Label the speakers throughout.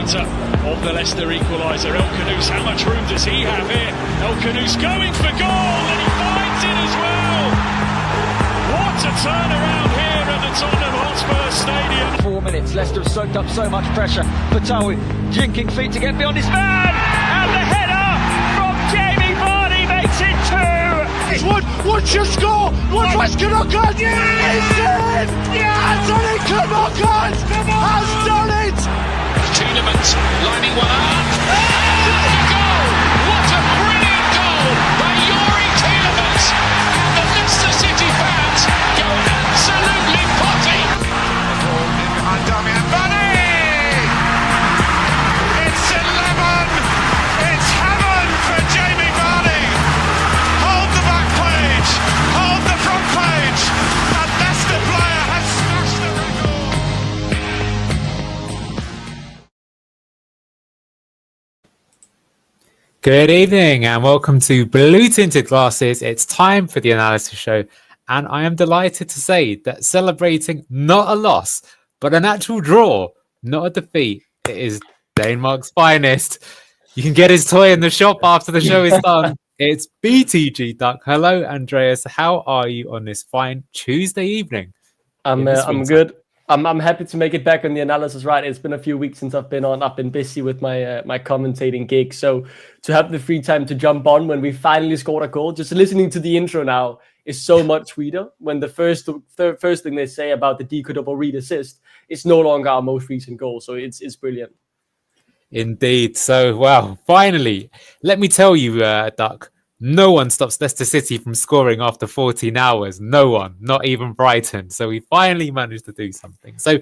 Speaker 1: creator of the Leicester equaliser. El Khanous, how much room does he have here? El Khanous going for goal, and he finds it as well. What a turnaround here at the Tottenham Hotspur Stadium.
Speaker 2: 4 minutes, Leicester have soaked up so much pressure. Fatawi jinking feet to get beyond his man, and the header from Jamie Vardy makes it 2.
Speaker 3: Wood should score. Woodward's Knockout. Yes! Yes! Anthony Knockout has done it.
Speaker 1: Tielemans lining one up. The goal! What a brilliant goal by Yuri Tielemans. And the Leicester City fans go absolutely potty.
Speaker 3: The ball in behind Damian Vardy. It's 11. It's heaven for Jamie Vardy. Hold the back page. Hold the front page. A Leicester player has smashed the record.
Speaker 4: Good evening and welcome to Blue Tinted Glasses. It's time for the analysis show, and I am delighted to say that celebrating not a loss, but an actual draw, not a defeat, it is Denmark's finest. You can get his toy in the shop after the show is done. It's BTG Duck. Hello, Andreas. How are you on this fine Tuesday evening?
Speaker 5: I'm good. I'm happy to make it back on the analysis. Right, it's been a few weeks since I've been on. I've been busy with my commentating gig, so to have the free time to jump on when we finally scored a goal, just listening to the intro now is so much sweeter. When the first thing they say about the decodable read assist, it's no longer our most recent goal, so it's brilliant.
Speaker 4: Indeed. So, well, finally, let me tell you, Duck, no one stops Leicester City from scoring after 14 hours. No one, not even Brighton. So we finally managed to do something. So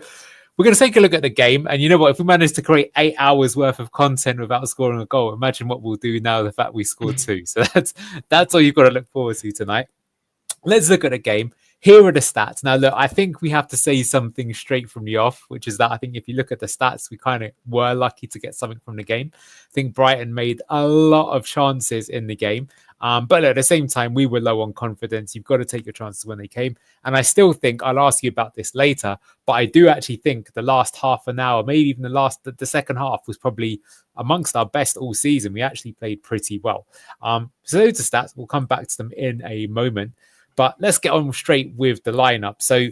Speaker 4: we're going to take a look at the game. And you know what? If we manage to create 8 hours worth of content without scoring a goal, imagine what we'll do now, the fact we scored 2. So that's all you've got to look forward to tonight. Let's look at the game. Here are the stats. Now, look, I think we have to say something straight from the off, which is that I think if you look at the stats, we kind of were lucky to get something from the game. I think Brighton made a lot of chances in the game. But at the same time, we were low on confidence. You've got to take your chances when they came. And I still think, I'll ask you about this later, but I do actually think the last half an hour, maybe even the second half was probably amongst our best all season. We actually played pretty well. So those are stats. We'll come back to them in a moment. But let's get on straight with the lineup. So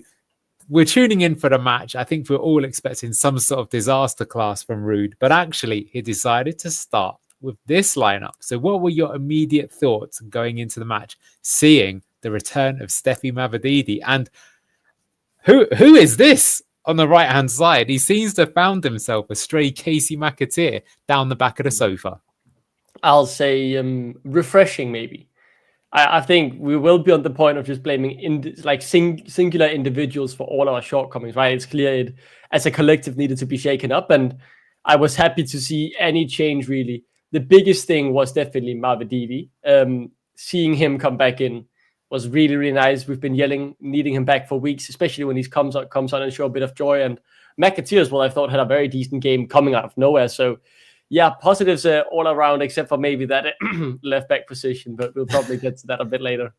Speaker 4: we're tuning in for the match. I think we're all expecting some sort of disaster class from Ruud, but actually he decided to start with this lineup. So what were your immediate thoughts going into the match, seeing the return of Steffi Mavididi? And who is this on the right-hand side? He seems to have found himself a stray Casey McAteer down the back of the sofa.
Speaker 5: I'll say refreshing, maybe. I think we will be on the point of just blaming singular individuals for all our shortcomings, right? It's clear it, as a collective, needed to be shaken up, and I was happy to see any change, really. The biggest thing was definitely Mavididi. Seeing him come back in was really, really nice. We've been needing him back for weeks, especially when he comes on and show a bit of joy. And McAteer as well, I thought, had a very decent game coming out of nowhere. So, yeah, positives all around, except for maybe that left back position, but we'll probably get to that a bit later.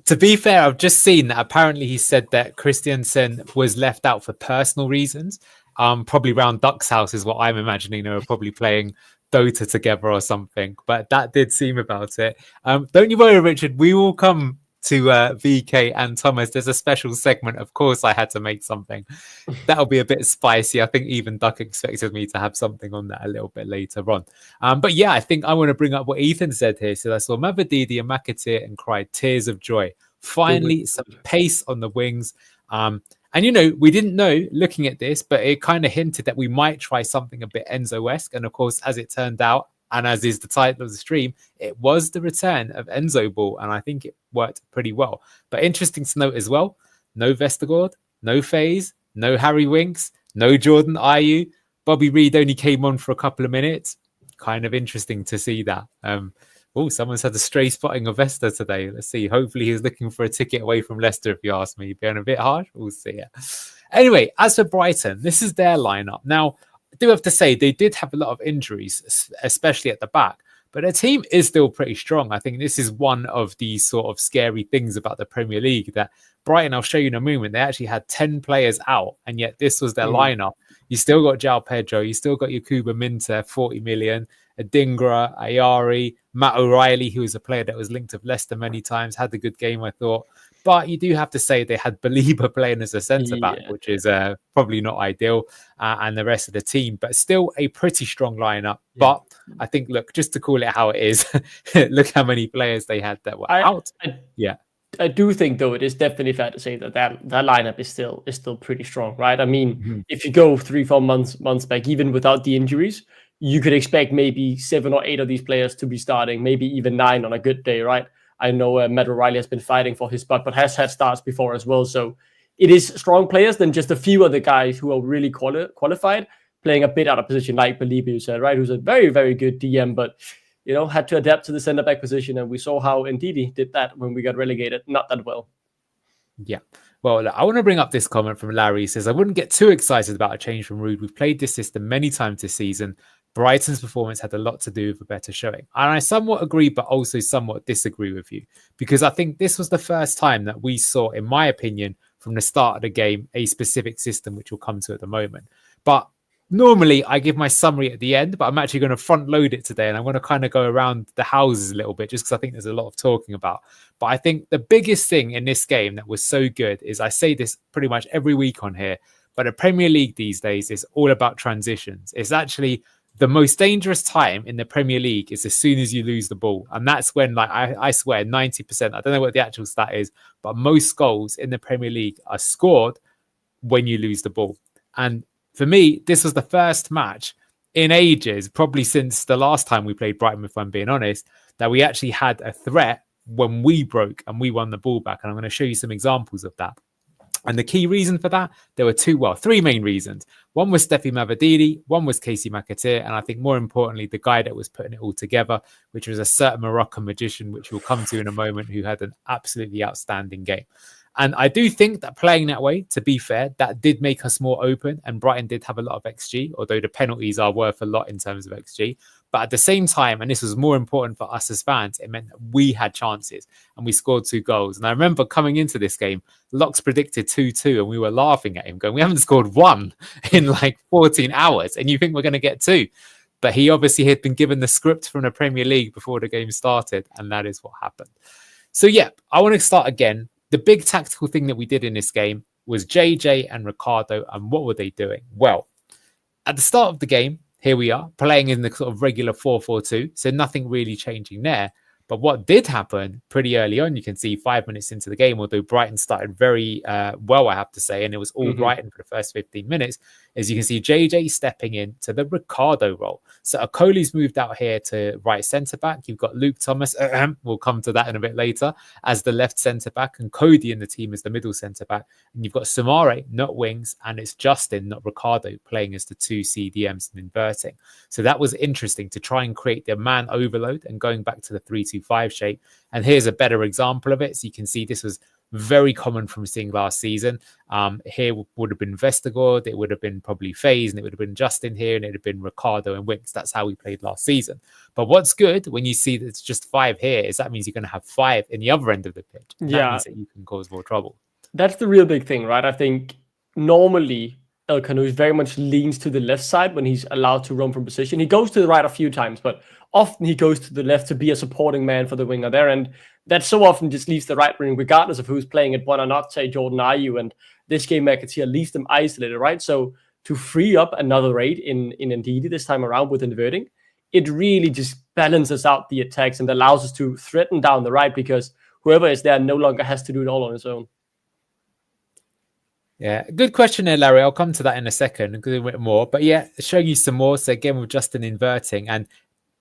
Speaker 4: To be fair, I've just seen that apparently he said that Christiansen was left out for personal reasons. Probably round Duck's house is what I'm imagining. They were probably playing Dota together or something, but that did seem about it. Don't you worry, Richard. We will come to VK and Thomas. There's a special segment. Of course, I had to make something. That'll be a bit spicy. I think even Duck expected me to have something on that a little bit later on. But yeah, I think I want to bring up what Ethan said here. So I saw Mavididi and McAteer and cried tears of joy. Finally, some pace on the wings. And, you know, we didn't know looking at this, but it kind of hinted that we might try something a bit Enzo-esque. And of course, as it turned out, and as is the title of the stream, it was the return of Enzo ball. And I think it worked pretty well. But interesting to note as well, no Vestergaard, no Faze, no Harry Winks, no Jordan Ayew. Bobby Reed only came on for a couple of minutes. Kind of interesting to see that. Someone's had a stray spotting of Vesta today. Let's see. Hopefully he's looking for a ticket away from Leicester, if you ask me. Being a bit harsh. We'll see. Anyway, as for Brighton, this is their lineup. Now, I do have to say they did have a lot of injuries, especially at the back. But their team is still pretty strong. I think this is one of the sort of scary things about the Premier League, that Brighton, I'll show you in a moment, they actually had 10 players out, and yet this was their lineup. You still got João Pedro. You still got Yakuba Minter, 40 million. Adingra, Ayari, Matt O'Reilly, who was a player that was linked with Leicester many times, had a good game, I thought. But you do have to say they had Baliba playing as a centre-back, which is probably not ideal, and the rest of the team. But still a pretty strong lineup. Yeah. But I think, look, just to call it how it is, look how many players they had that were out.
Speaker 5: I do think, though, it is definitely fair to say that lineup is still pretty strong, right? I mean, if you go 3-4 months back, even without the injuries, you could expect maybe 7 or 8 of these players to be starting, maybe even 9 on a good day, right? I know Matt O'Reilly has been fighting for his spot, but has had starts before as well. So it is strong players than just a few of the guys who are really qualified, playing a bit out of position, like Baliba, you said, right? Who's a very, very good DM, but had to adapt to the centre-back position, and we saw how Ndidi did that when we got relegated. Not that well.
Speaker 4: Yeah. Well, I want to bring up this comment from Larry. He says, I wouldn't get too excited about a change from Ruud. We've played this system many times this season. Brighton's performance had a lot to do with a better showing. And I somewhat agree, but also somewhat disagree with you, because I think this was the first time that we saw, in my opinion, from the start of the game, a specific system, which we'll come to at the moment. But normally I give my summary at the end, but I'm actually going to front load it today, and I'm going to kind of go around the houses a little bit, just because I think there's a lot of talking about. But I think the biggest thing in this game that was so good is, I say this pretty much every week on here, but the Premier League these days is all about transitions. It's actually the most dangerous time in the Premier League is as soon as you lose the ball. And that's when, like, I swear 90%, I don't know what the actual stat is, but most goals in the Premier League are scored when you lose the ball. And for me, this was the first match in ages, probably since the last time we played Brighton, if I'm being honest, that we actually had a threat when we broke and we won the ball back. And I'm going to show you some examples of that. And the key reason for that, there were three main reasons. One was Steffi Mavididi, one was Casey McAteer, and I think more importantly, the guy that was putting it all together, which was a certain Moroccan magician, which we'll come to in a moment, who had an absolutely outstanding game. And I do think that playing that way, to be fair, that did make us more open, and Brighton did have a lot of XG, although the penalties are worth a lot in terms of XG. But at the same time, and this was more important for us as fans, it meant that we had chances and we scored 2 goals. And I remember coming into this game, Locks predicted 2-2, and we were laughing at him going, we haven't scored 1 in like 14 hours and you think we're going to get 2. But he obviously had been given the script from the Premier League before the game started, and that is what happened. So yeah, I want to start again. The big tactical thing that we did in this game was JJ and Ricardo. And what were they doing? Well, at the start of the game, here we are playing in the sort of regular 4-4-2. So nothing really changing there. But what did happen pretty early on, you can see 5 minutes into the game, although Brighton started very well, I have to say, and it was all Brighton for the first 15 minutes, is you can see JJ stepping into the Ricardo role. So Okoli's moved out here to right centre-back. You've got Luke Thomas, we'll come to that in a bit later, as the left centre-back, and Cody in the team as the middle centre-back. And you've got Samare, not wings, and it's Justin, not Ricardo, playing as the 2 CDMs and inverting. So that was interesting to try and create the man overload and going back to the 3-2-5 shape. And here's a better example of it. So you can see this was very common from seeing last season. Here would have been Vestergaard, it would have been probably FaZe, and it would have been Justin here, and it would have been Ricardo and Winks. That's how we played last season. But what's good when you see that it's just 5 here is that means you're going to have 5 in the other end of the pitch. That means that you can cause more trouble. That's
Speaker 5: the real big thing, right? I think normally El Khanouch very much leans to the left side when he's allowed to roam from position. He goes to the right a few times, but often he goes to the left to be a supporting man for the winger there. And that so often just leaves the right wing, regardless of who's playing it, one or not, say Jordan Ayew. And this game, McAteer leaves them isolated, right? So to free up another raid in Ndidi this time around with inverting, it really just balances out the attacks and allows us to threaten down the right, because whoever is there no longer has to do it all on his own.
Speaker 4: Yeah, good question there, Larry. I'll come to that in a second and a bit more. But yeah, show you some more. So again, with Justin inverting, and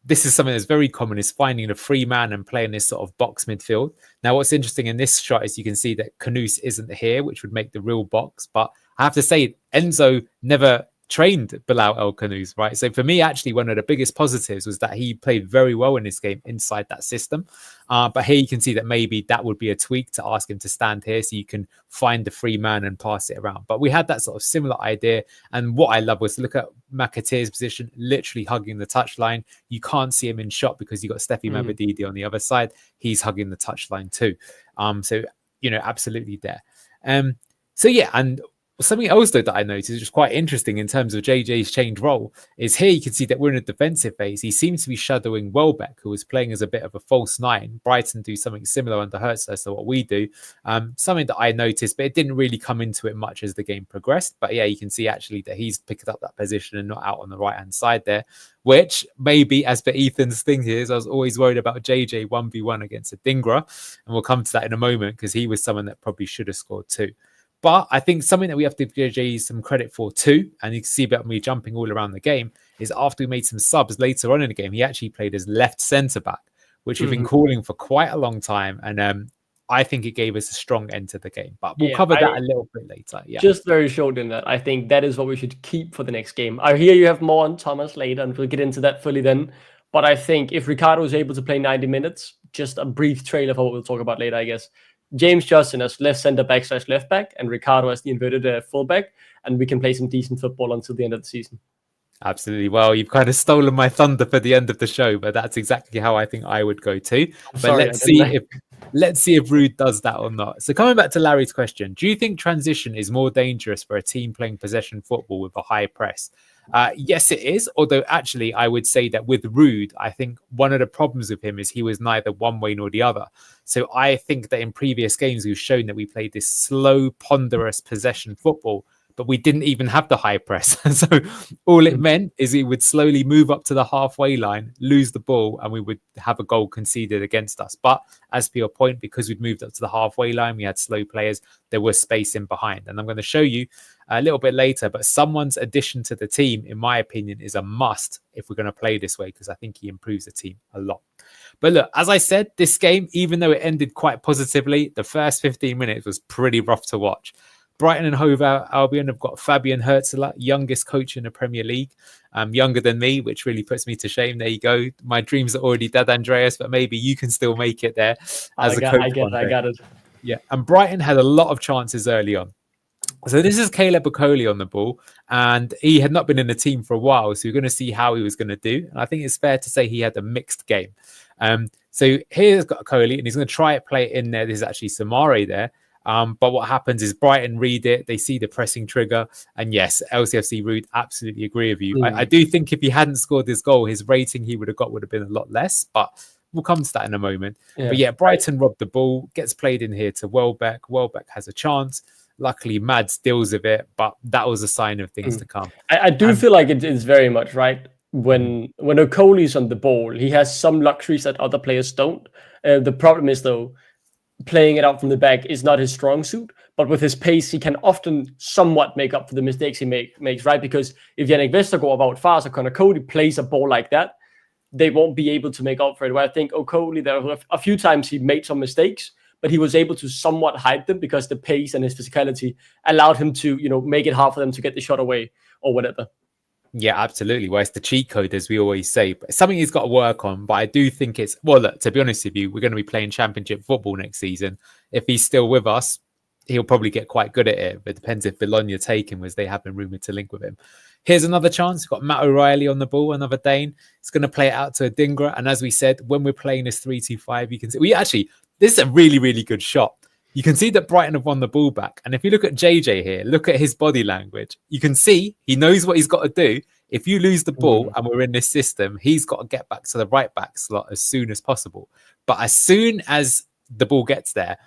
Speaker 4: this is something that's very common, is finding the free man and playing this sort of box midfield. Now, what's interesting in this shot is you can see that Khanouch isn't here, which would make the real box. But I have to say, Enzo never trained Bilal El Khanouch, right? So for me, actually, one of the biggest positives was that he played very well in this game inside that system. But here you can see that maybe that would be a tweak to ask him to stand here so you can find the free man and pass it around. But we had that sort of similar idea. And what I love was to look at McAteer's position, literally hugging the touchline. You can't see him in shot because you got Steffi Mavididi on the other side. He's hugging the touchline too. So, you know, absolutely there. So yeah, and Something else though that I noticed, which is quite interesting in terms of JJ's changed role, is here you can see that we're in a defensive phase. He seems to be shadowing Welbeck, who was playing as a bit of a false nine. Brighton do something similar under Hertz to what we do. Something that I noticed, but it didn't really come into it much as the game progressed. But yeah, you can see actually that he's picked up that position and not out on the right-hand side there, which maybe, as per Ethan's thing here, is I was always worried about JJ 1v1 against Adingra. And we'll come to that in a moment because he was someone that probably should have scored too. But I think something that we have to give JJ some credit for too, and you can see about me jumping all around the game, is after we made some subs later on in the game, he actually played as left centre back, which we've been calling for quite a long time. And I think it gave us a strong end to the game. But we'll cover that a little bit later. Yeah,
Speaker 5: just very short in that. I think that is what we should keep for the next game. I hear you have more on Thomas later, and we'll get into that fully then. But I think if Ricardo is able to play 90 minutes, just a brief trailer for what we'll talk about later, I guess. James Justin as left centre back / left back, and Ricardo as the inverted full back, and we can play some decent football until the end of the season.
Speaker 4: Absolutely. Well, you've kind of stolen my thunder for the end of the show, but that's exactly how I think I would go too. But let's see if Ruud does that or not. So coming back to Larry's question, do you think transition is more dangerous for a team playing possession football with a high press? Yes, it is. Although actually, I would say that with Ruud, I think one of the problems with him is he was neither one way nor the other. So I think that in previous games, we've shown that we played this slow, ponderous possession football, but we didn't even have the high press. So all it meant is he would slowly move up to the halfway line, lose the ball, and we would have a goal conceded against us. But as per your point, because we'd moved up to the halfway line, we had slow players, there was space in behind. And I'm going to show you a little bit later, but someone's addition to the team, in my opinion, is a must if we're going to play this way, because I think he improves the team a lot. But look, as I said, this game, even though it ended quite positively, the first 15 minutes was pretty rough to watch. Brighton and Hove Albion have got Fabian Hertzler, youngest coach in the Premier League, younger than me, which really puts me to shame. There you go. My dreams are already dead, Andreas, but maybe you can still make it there as a coach.
Speaker 5: I got it.
Speaker 4: Yeah, and Brighton had a lot of chances early on. So this is Caleb Okoli on the ball, and he had not been in the team for a while, so you're going to see how he was going to do. And I think it's fair to say he had a mixed game. So here's got Okoli, and he's going to try it, play it in there. This is actually Samare there. But what happens is Brighton read it, they see the pressing trigger, and yes, LCFC Ruud, absolutely agree with you. I do think if he hadn't scored this goal, his rating he would have got would have been a lot less, but we'll come to that in a moment. But yeah, Brighton robbed the ball, gets played in here to Welbeck. Welbeck has a chance. Luckily, Mads deals with it, but that was a sign of things to come.
Speaker 5: I do feel like it is very much, right? When Okoli's on the ball, he has some luxuries that other players don't. The problem is, though, playing it out from the back is not his strong suit, but with his pace, he can often somewhat make up for the mistakes he makes, right? Because if Yannick Vestergaard out fast or Connor Cody plays a ball like that, they won't be able to make up for it. Where I think Okoli, there were a few times he made some mistakes, but he was able to somewhat hide them because the pace and his physicality allowed him to, make it hard for them to get the shot away or whatever.
Speaker 4: Yeah, absolutely. Well, it's the cheat code, as we always say. But something he's got to work on. But I do think look, to be honest with you, we're going to be playing championship football next season. If he's still with us, he'll probably get quite good at it. But it depends if Bologna take him, as they have been rumoured to link with him. Here's another chance. We've got Matt O'Reilly on the ball, another Dane. It's going to play it out to Adingra. And as we said, when we're playing this 3-2-5, you can see this is a really, really good shot. You can see that Brighton have won the ball back. And if you look at JJ here, look at his body language. You can see he knows what he's got to do. If you lose the ball and we're in this system, he's got to get back to the right back slot as soon as possible. But as soon as the ball gets there,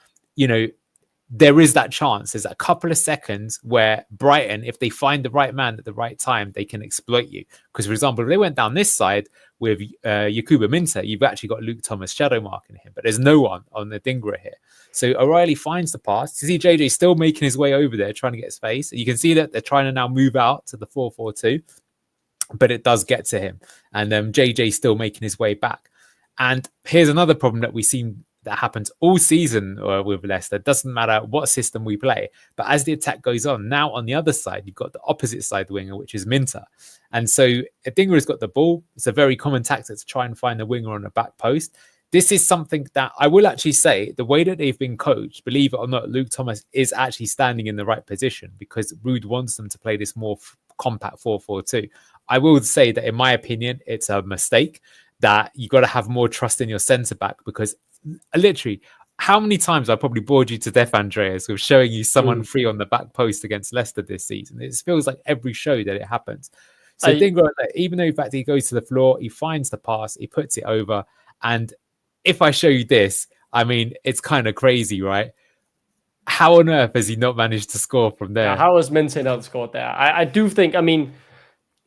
Speaker 4: there is that chance. There's a couple of seconds where Brighton, if they find the right man at the right time, they can exploit you. Because, for example, if they went down this side with Yakuba Minter, you've actually got Luke Thomas shadow marking him, but there's no one on the Dingra here. So O'Reilly finds the pass. You see JJ still making his way over there, trying to get space. You can see that they're trying to now move out to the 4-4-2, but it does get to him. And JJ still making his way back. And here's another problem that we seem that happens all season with Leicester. It doesn't matter what system we play. But as the attack goes on, now on the other side, you've got the opposite side winger, which is Minter. And so Adingra has got the ball. It's a very common tactic to try and find the winger on the back post. This is something that I will actually say, the way that they've been coached, believe it or not, Luke Thomas is actually standing in the right position because Ruud wants them to play this more compact 4-4-2. I will say that, in my opinion, it's a mistake, that you've got to have more trust in your centre-back because literally, how many times I probably bored you to death, Andreas, with showing you someone free on the back post against Leicester this season. It feels like every show that it happens. So Dingra, even though in fact he goes to the floor, he finds the pass, he puts it over. And if I show you this, I mean, it's kind of crazy, right? How on earth has he not managed to score from there?
Speaker 5: How has Minte not scored there? I do think, I mean,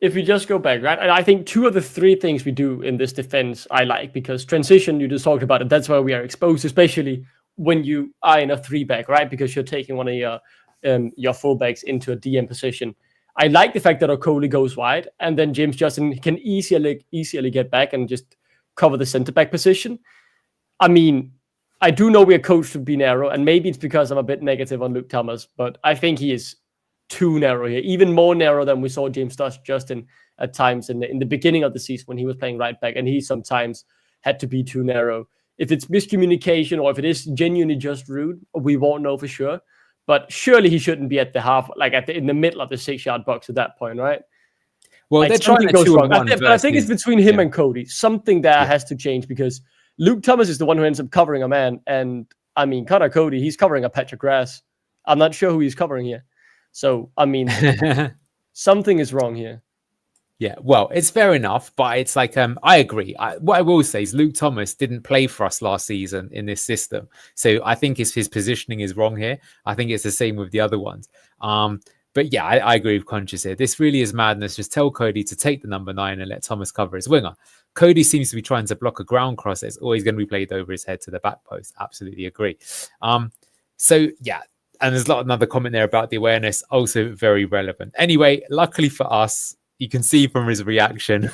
Speaker 5: if we just go back, right? And I think 2 of the 3 things we do in this defense I like, because transition, you just talked about it, that's where we are exposed, especially when you are in a 3-back, right? Because you're taking one of your fullbacks into a DM position. I like the fact that Okoli goes wide, and then James Justin can easily get back and just cover the centre-back position. I mean, I do know we're coached to be narrow, and maybe it's because I'm a bit negative on Luke Thomas, but I think he is too narrow here, even more narrow than we saw James Justin at times in the beginning of the season when he was playing right back, and he sometimes had to be too narrow. If it's miscommunication or if it is genuinely just rude, we won't know for sure. But surely he shouldn't be at the half, like in the middle of the 6-yard box at that point, right?
Speaker 4: Well,
Speaker 5: like
Speaker 4: they're trying to
Speaker 5: goes wrong.
Speaker 4: but
Speaker 5: I think it's between him and Cody. Something there has to change, because Luke Thomas is the one who ends up covering a man, and I mean, Connor Cody, he's covering a patch of grass. I'm not sure who he's covering here. So, I mean, something is wrong here.
Speaker 4: Yeah, well, it's fair enough, but it's like, I agree. What I will say is Luke Thomas didn't play for us last season in this system. So I think his positioning is wrong here. I think it's the same with the other ones. But yeah, I agree with Conscious here. This really is madness. Just tell Cody to take the number 9 and let Thomas cover his winger. Cody seems to be trying to block a ground cross that's always going to be played over his head to the back post. Absolutely agree. So yeah, and there's another comment there about the awareness, also very relevant. Anyway, luckily for us, you can see from his reaction,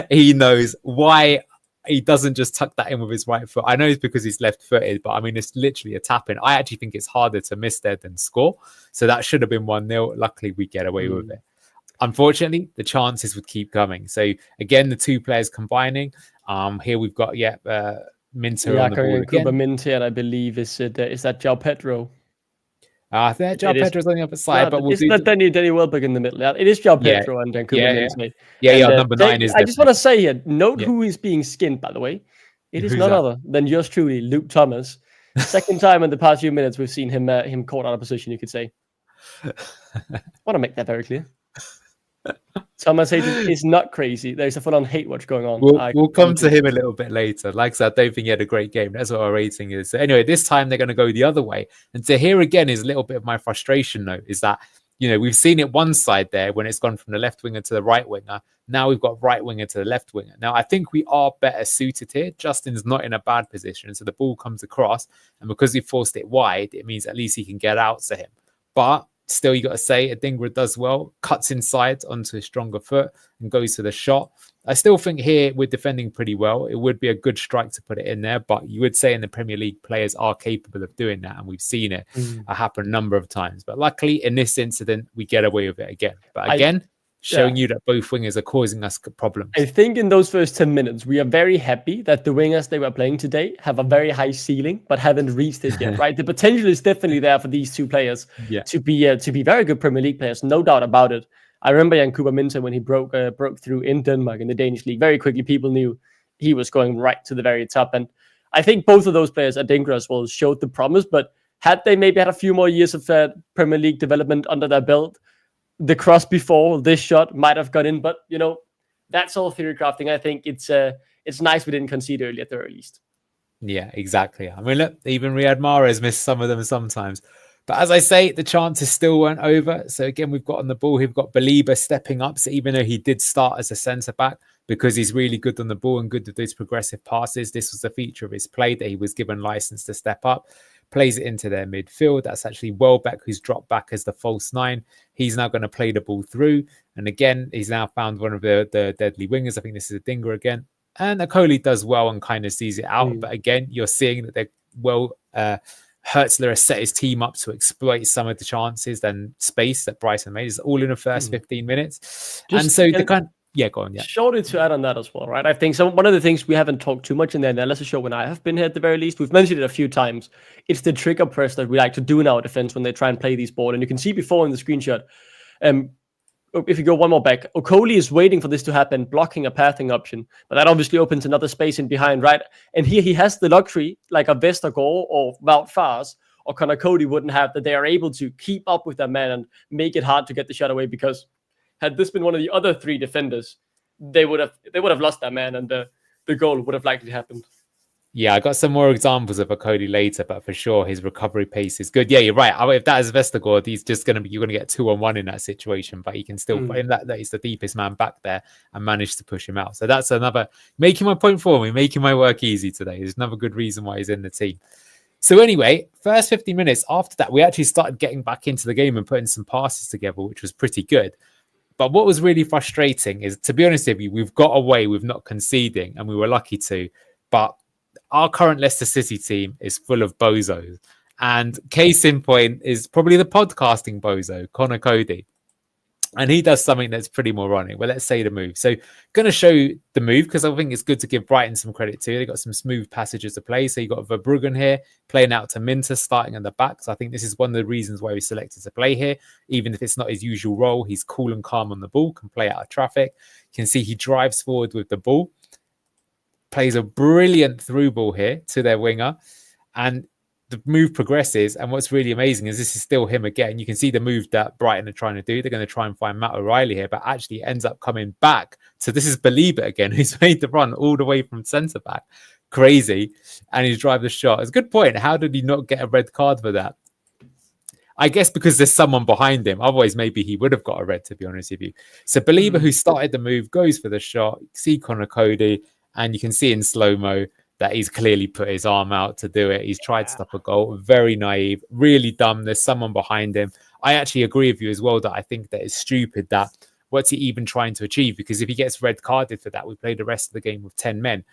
Speaker 4: he knows why he doesn't just tuck that in with his right foot. I know it's because he's left-footed, but I mean, it's literally a tap-in. I actually think it's harder to miss there than score. So that should have been 1-0. Luckily, we get away with it. Unfortunately, the chances would keep coming. So again, the 2 players combining. Here we've got, Minter on the ball again.
Speaker 5: Minter, and I believe is that João Pedro.
Speaker 4: I think João Pedro's on the other side, but
Speaker 5: it's not Danny Welbeck in the middle. It is João Pedro and then Kuba Minter.
Speaker 4: Number 9 is.
Speaker 5: I just want to say here, note who is being skinned, by the way. It is none other than yours truly, Luke Thomas. Second time in the past few minutes we've seen him caught out of position, you could say. I want to make that very clear. Thomas is not crazy. There's a full-on hate watch going on.
Speaker 4: We'll come to him a little bit later. Like I said, I don't think he had a great game. That's what our rating is. So anyway, this time they're going to go the other way. And so here again is a little bit of my frustration, though, is that, we've seen it one side there when it's gone from the left winger to the right winger. Now we've got right winger to the left winger. Now, I think we are better suited here. Justin's not in a bad position. So the ball comes across. And because he forced it wide, it means at least he can get out to him. But still, you got to say, Adingra does well, cuts inside onto a stronger foot and goes to the shot. I still think here we're defending pretty well. It would be a good strike to put it in there, but you would say in the Premier League, players are capable of doing that, and we've seen it happen a number of times. But luckily, in this incident, we get away with it again. But again, showing you that both wingers are causing us problems.
Speaker 5: I think in those first 10 minutes, we are very happy that the wingers they were playing today have a very high ceiling, but haven't reached it yet, right? The potential is definitely there for these 2 players to be very good Premier League players, no doubt about it. I remember Jan Kuba Minter when he broke through in Denmark in the Danish league. Very quickly, people knew he was going right to the very top. And I think both of those players, Adingra as well, showed the promise, but had they maybe had a few more years of Premier League development under their belt, the cross before this shot might have got in, but that's all theory crafting. I think it's nice we didn't concede early at the very least.
Speaker 4: Yeah, exactly. I mean, look, even Riyad Mahrez missed some of them sometimes. But as I say, the chances still weren't over. So again, we've got on the ball, we've got Baliba stepping up. So even though he did start as a centre-back, because he's really good on the ball and good with those progressive passes, this was a feature of his play that he was given license to step up. Plays it into their midfield. That's actually Welbeck, who's dropped back as the false 9. He's now going to play the ball through. And again, he's now found one of the deadly wingers. I think this is a Dinger again. And Okoli does well and kind of sees it out. But again, you're seeing that they're Hertzler has set his team up to exploit some of the chances and space that Brighton made. It's all in the first 15 minutes. Go on. Yeah.
Speaker 5: Shortly to add on that as well, right? I think one of the things we haven't talked too much in the analysis show when I have been here at the very least, we've mentioned it a few times. It's the trigger press that we like to do in our defense when they try and play these balls. And you can see before in the screenshot, if you go one more back, Okoli is waiting for this to happen, blocking a passing option, but that obviously opens another space in behind, right? And here he has the luxury, like a Vestergaard or Wout Faes or Connor Cody wouldn't have, that they are able to keep up with that man and make it hard to get the shot away. Because had this been one of the other three defenders, they would have lost that man, and the goal would have likely happened.
Speaker 4: Yeah, I got some more examples of a Cody later, but for sure his recovery pace is good. Yeah, you're right. If that is Vestergaard, you're going to get 2-on-1 in that situation, but he can still find that he's the deepest man back there and manage to push him out. So that's another making my point for me, making my work easy today. There's another good reason why he's in the team. So anyway, first 50 minutes after that, we actually started getting back into the game and putting some passes together, which was pretty good. But what was really frustrating is, to be honest with you, we've got away with not conceding, and we were lucky to, but our current Leicester City team is full of bozos. And case in point is probably the podcasting bozo, Connor Cody. And he does something that's pretty moronic. Well, let's say the move. So going to show the move because I think it's good to give Brighton some credit too. They've got some smooth passages to play. So you got Verbruggen here playing out to Minter, starting at the back. So I think this is one of the reasons why we selected to play here. Even if it's not his usual role, he's cool and calm on the ball, can play out of traffic. You can see he drives forward with the ball. Plays a brilliant through ball here to their winger, and the move progresses. And what's really amazing is this is still him again. You can see the move that Brighton are trying to do. They're going to try and find Matt O'Reilly here, but actually ends up coming back. So this is Believe It again, who's made the run all the way from centre back. Crazy. And he's drive the shot. It's a good point. How did he not get a red card for that? I guess because there's someone behind him. Otherwise, maybe he would have got a red, to be honest with you. So Believer, who started the move, goes for the shot. You see Connor Cody. And you can see in slow-mo that he's clearly put his arm out to do it. He's tried to stop a goal. Very naive. Really dumb. There's someone behind him. I actually agree with you as well that I think that it's stupid that what's he even trying to achieve? Because if he gets red carded for that, we play the rest of the game with 10 men,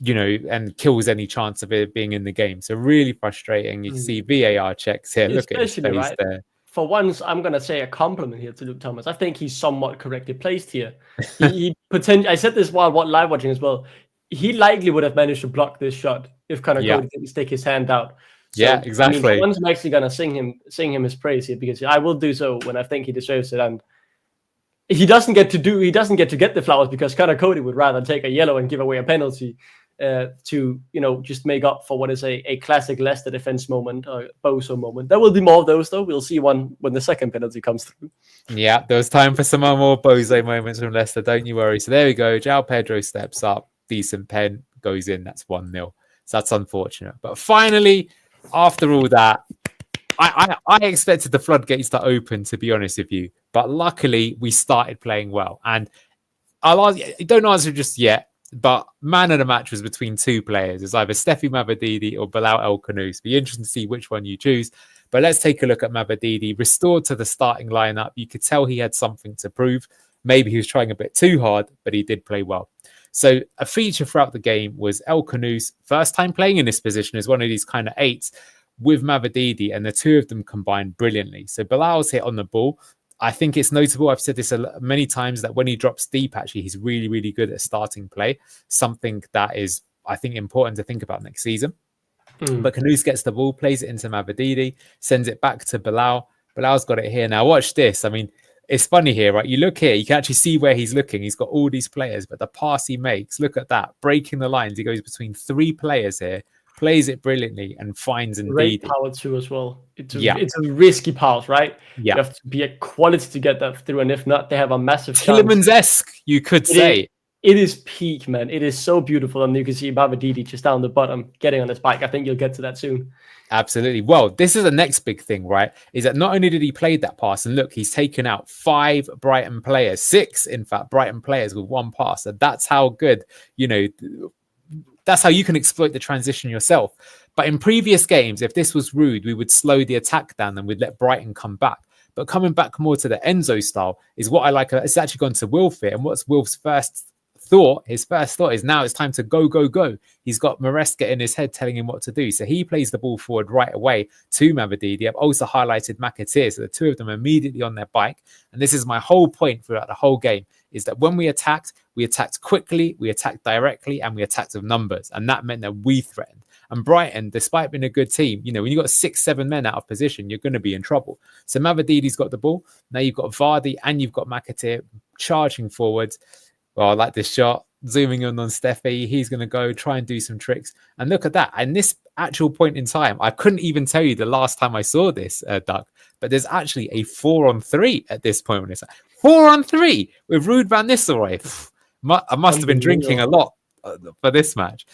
Speaker 4: and kills any chance of it being in the game. So really frustrating. You can see VAR checks here. Look at his face
Speaker 5: right
Speaker 4: there.
Speaker 5: For once, I'm going to say a compliment here to Luke Thomas. I think he's somewhat correctly placed here. He potentially, I said this while live watching as well. He likely would have managed to block this shot if Connor Cody didn't stick his hand out. So,
Speaker 4: yeah, exactly.
Speaker 5: For once, I'm actually going to sing him his praise here, because I will do so when I think he deserves it. And he doesn't get to get the flowers because Connor Cody would rather take a yellow and give away a penalty to just make up for what is a classic Leicester defense moment or bozo moment. There will be more of those though. We'll see one when the second penalty comes through.
Speaker 4: Yeah, there was time for some more bozo moments from Leicester, don't you worry. So there we go. João Pedro steps up, decent pen, goes in. That's 1-0. So that's unfortunate. But finally, after all that, I expected the floodgates to open, to be honest with you. But luckily, we started playing well. And don't answer just yet. But man of the match was between two players. It's either Steffi Mavididi or Bilal El Khanous. Be interesting to see which one you choose. But let's take a look at Mavididi. Restored to the starting lineup. You could tell he had something to prove. Maybe he was trying a bit too hard, but he did play well. So a feature throughout the game was El Khanous, first time playing in this position as one of these kind of eights with Mavididi, and the two of them combined brilliantly. So Bilal's hit on the ball. I think it's notable, I've said this many times, that when he drops deep, actually, he's really, really good at starting play. Something that is, I think, important to think about next season. But Khanous gets the ball, plays it into Mavididi, sends it back to Bilal. Bilal's got it here. Now, watch this. I mean, it's funny here, right? You look here, you can actually see where he's looking. He's got all these players, but the pass he makes, look at that. Breaking the lines. He goes between three players here, plays it brilliantly, and finds Ndidi.
Speaker 5: Great power too as well. It's a risky pass, right?
Speaker 4: Yeah.
Speaker 5: You have to be a quality to get that through, and if not, they have a massive
Speaker 4: Tillemans-esque, you could say.
Speaker 5: It is peak, man. It is so beautiful, and you can see Mavididi just down the bottom getting on his bike. I think you'll get to that soon.
Speaker 4: Absolutely. Well, this is the next big thing, right? Is that not only did he play that pass, and look, he's taken out 5 Brighton players, 6, in fact, Brighton players with one pass. And that's how good, that's how you can exploit the transition yourself. But in previous games, if this was rude, we would slow the attack down and we'd let Brighton come back. But coming back more to the Enzo style is what I like. It's actually gone to Wilf here. And what's Wilf's first his first thought is now it's time to go, go, go. He's got Maresca in his head telling him what to do. So he plays the ball forward right away to Mavididi. I've also highlighted McAteer. So the two of them immediately on their bike. And this is my whole point throughout the whole game, is that when we attacked quickly, we attacked directly, and we attacked with numbers. And that meant that we threatened. And Brighton, despite being a good team, you know, when you've got 6-7 men out of position, you're going to be in trouble. So Mavididi's got the ball. Now you've got Vardy and you've got McAteer charging forwards. Well, I like this shot. Zooming in on Steffi. He's going to go try and do some tricks. And look at that. And this actual point in time, I couldn't even tell you the last time I saw this, Duck, but there's actually a 4-on-3 at this point. When it's 4-on-3 with Ruud van Nistelrooy. I must have been drinking a lot for this match.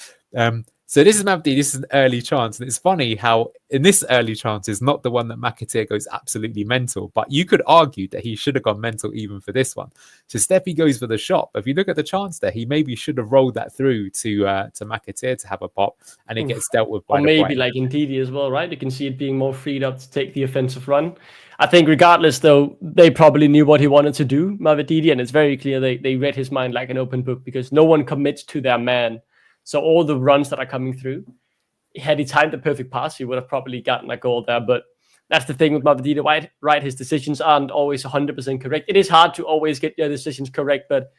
Speaker 4: So this is Mavididi. This is an early chance. And it's funny how in this early chance is not the one that McAteer goes absolutely mental. But you could argue that he should have gone mental even for this one. So Steffi goes for the shot. But if you look at the chance there, he maybe should have rolled that through to McAteer to have a pop. And it gets dealt with by
Speaker 5: or maybe like Ndidi as well, right? You can see it being more freed up to take the offensive run. I think regardless, though, they probably knew what he wanted to do, Mavididi. And it's very clear they read his mind like an open book because no one commits to their man. So all the runs that are coming through, had he timed the perfect pass, he would have probably gotten a goal there. But that's the thing with Mavididi, right? His decisions aren't always 100% correct. It is hard to always get your decisions correct, but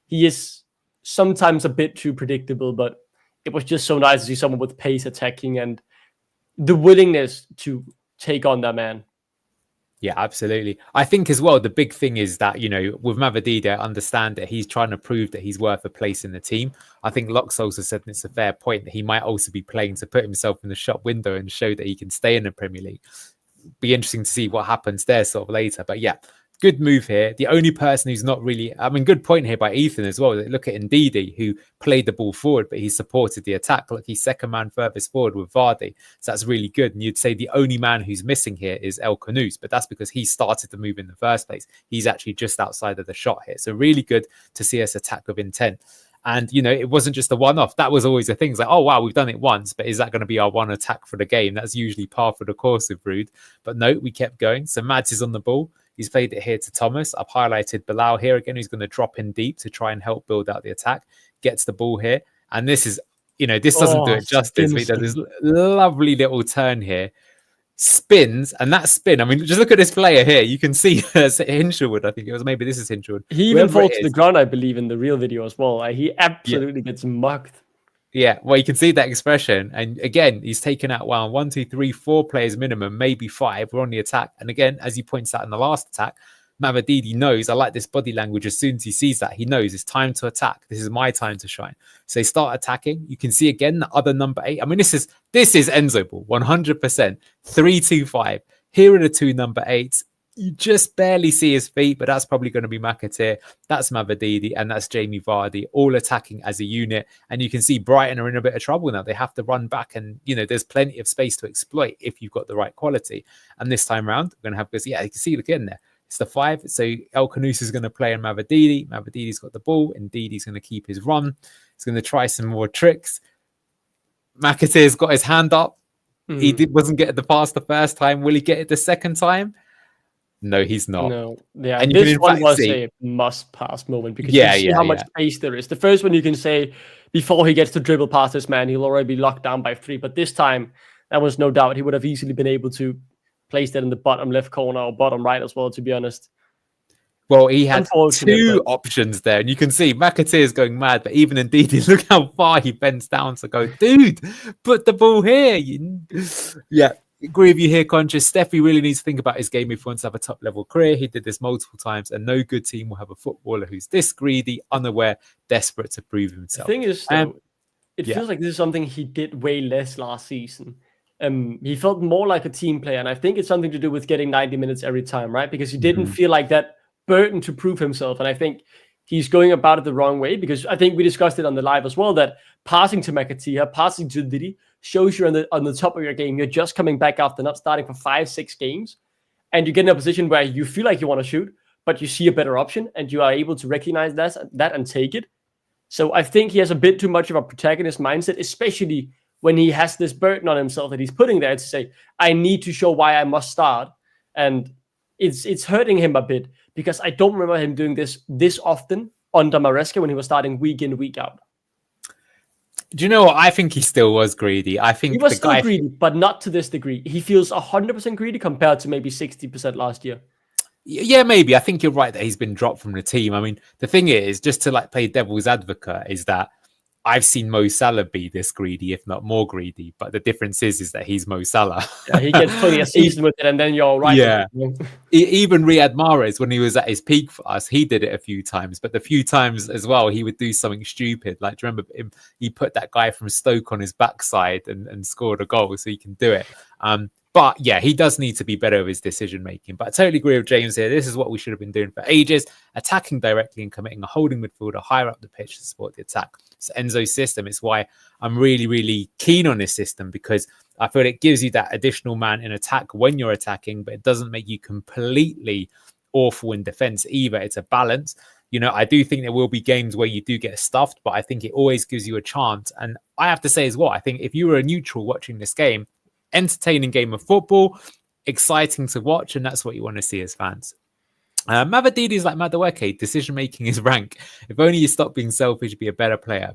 Speaker 5: he is sometimes a bit too predictable. But it was just so nice to see someone with pace attacking and the willingness to take on that man.
Speaker 4: Yeah, absolutely. I think as well, the big thing is that, you know, with Mavididi, I understand that he's trying to prove that he's worth a place in the team. I think Locks also said it's a fair point that he might also be playing to put himself in the shop window and show that he can stay in the Premier League. Be interesting to see what happens there sort of later. But yeah, good move here. The only person who's not really, I mean, good point here by Ethan as well. Look at Ndidi, who played the ball forward, but he supported the attack. Look, he's second man furthest forward with Vardy. So that's really good. And you'd say the only man who's missing here is El Khanous, but that's because he started the move in the first place. He's actually just outside of the shot here. So really good to see us attack with intent. And, you know, it wasn't just a one-off. That was always a thing. It's like, oh, wow, we've done it once, but is that going to be our one attack for the game? That's usually par for the course with Ruud. But no, we kept going. So Mads is on the ball. He's played it here to Thomas. I've highlighted Bilal here again, who's going to drop in deep to try and help build out the attack. Gets the ball here. And this is, you know, this doesn't do it justice. But he does this lovely little turn here. Spins, and that spin, I mean, just look at this player here. You can see Hinshelwood, I think it was, maybe this is Hinshelwood.
Speaker 5: He even falls to the ground, I believe, in the real video as well. He absolutely gets mugged.
Speaker 4: Yeah, well, you can see that expression. And again, he's taken out 1, 2, 3, 4 players minimum, maybe 5. We're on the attack. And again, as he points out in the last attack, Mavididi knows, I like this body language. As soon as he sees that, he knows it's time to attack. This is my time to shine. So they start attacking. You can see again the other number 8. I mean, this is Enzo ball, 100%. 3-2-5. Here are the two number 8s. You just barely see his feet, but that's probably going to be McAteer. That's Mavididi, and that's Jamie Vardy, all attacking as a unit. And you can see Brighton are in a bit of trouble now. They have to run back, and you know there's plenty of space to exploit if you've got the right quality. And this time around, we're going to have this. Yeah, you can see look in there. It's the 5. So El Khanous is going to play on Mavididi. Mavididi's got the ball, and Didi's going to keep his run. He's going to try some more tricks. McAteer's got his hand up. He wasn't getting the pass the first time. Will he get it the second time? No, he's not.
Speaker 5: No, yeah.
Speaker 4: And
Speaker 5: this one was a must-pass moment because you see how much pace there is. The first one you can say before he gets to dribble past this man, he'll already be locked down by 3. But this time, that was no doubt. He would have easily been able to place that in the bottom left corner or bottom right as well, to be honest.
Speaker 4: Well, he had 2 options there, and you can see McAteer is going mad, but even Ndidi, look how far he bends down to go, dude, put the ball here. Yeah, agree with you here, Conscious. Steffi really needs to think about his game if he wants to have a top-level career. He did this multiple times, and no good team will have a footballer who's this greedy, unaware, desperate to prove himself.
Speaker 5: The thing is, though, it feels like this is something he did way less last season. He felt more like a team player, and I think it's something to do with getting 90 minutes every time, right? Because he didn't feel like that burden to prove himself, and I think he's going about it the wrong way, because I think we discussed it on the live as well, that passing to McAteer, passing to Didi shows you're on the top of your game. You're just coming back after not starting for 5-6 games, and you get in a position where you feel like you want to shoot, but you see a better option, and you are able to recognize that and take it. So I think he has a bit too much of a protagonist mindset, especially when he has this burden on himself that he's putting there to say, I need to show why I must start. And it's hurting him a bit, because I don't remember him doing this often under Maresca when he was starting week in, week out.
Speaker 4: Do you know what? I think he still was greedy. I think
Speaker 5: He was
Speaker 4: the
Speaker 5: still
Speaker 4: guy
Speaker 5: greedy, but not to this degree. He feels 100% greedy compared to maybe 60% last year.
Speaker 4: Yeah, maybe. I think you're right that he's been dropped from the team. I mean, the thing is, just to like play devil's advocate, is that I've seen Mo Salah be this greedy, if not more greedy. But the difference is that he's Mo Salah.
Speaker 5: Yeah, he gets 20 a season with it, and then you're all right.
Speaker 4: Yeah. Even Riyad Mahrez, when he was at his peak for us, he did it a few times. But the few times as well, he would do something stupid. Like, do you remember him? He put that guy from Stoke on his backside and scored a goal, so he can do it. But yeah, he does need to be better with his decision making. But I totally agree with James here. This is what we should have been doing for ages: attacking directly and committing a holding midfielder higher up the pitch to support the attack. It's Enzo's system. It's why I'm really, really keen on this system, because I feel it gives you that additional man in attack when you're attacking, but it doesn't make you completely awful in defense either. It's a balance. You know, I do think there will be games where you do get stuffed, but I think it always gives you a chance. And I have to say as well, I think if you were a neutral watching this game, entertaining game of football, exciting to watch, and that's what you want to see as fans. Mavididi is like Madueke. Decision making is rank. If only you stop being selfish, be a better player.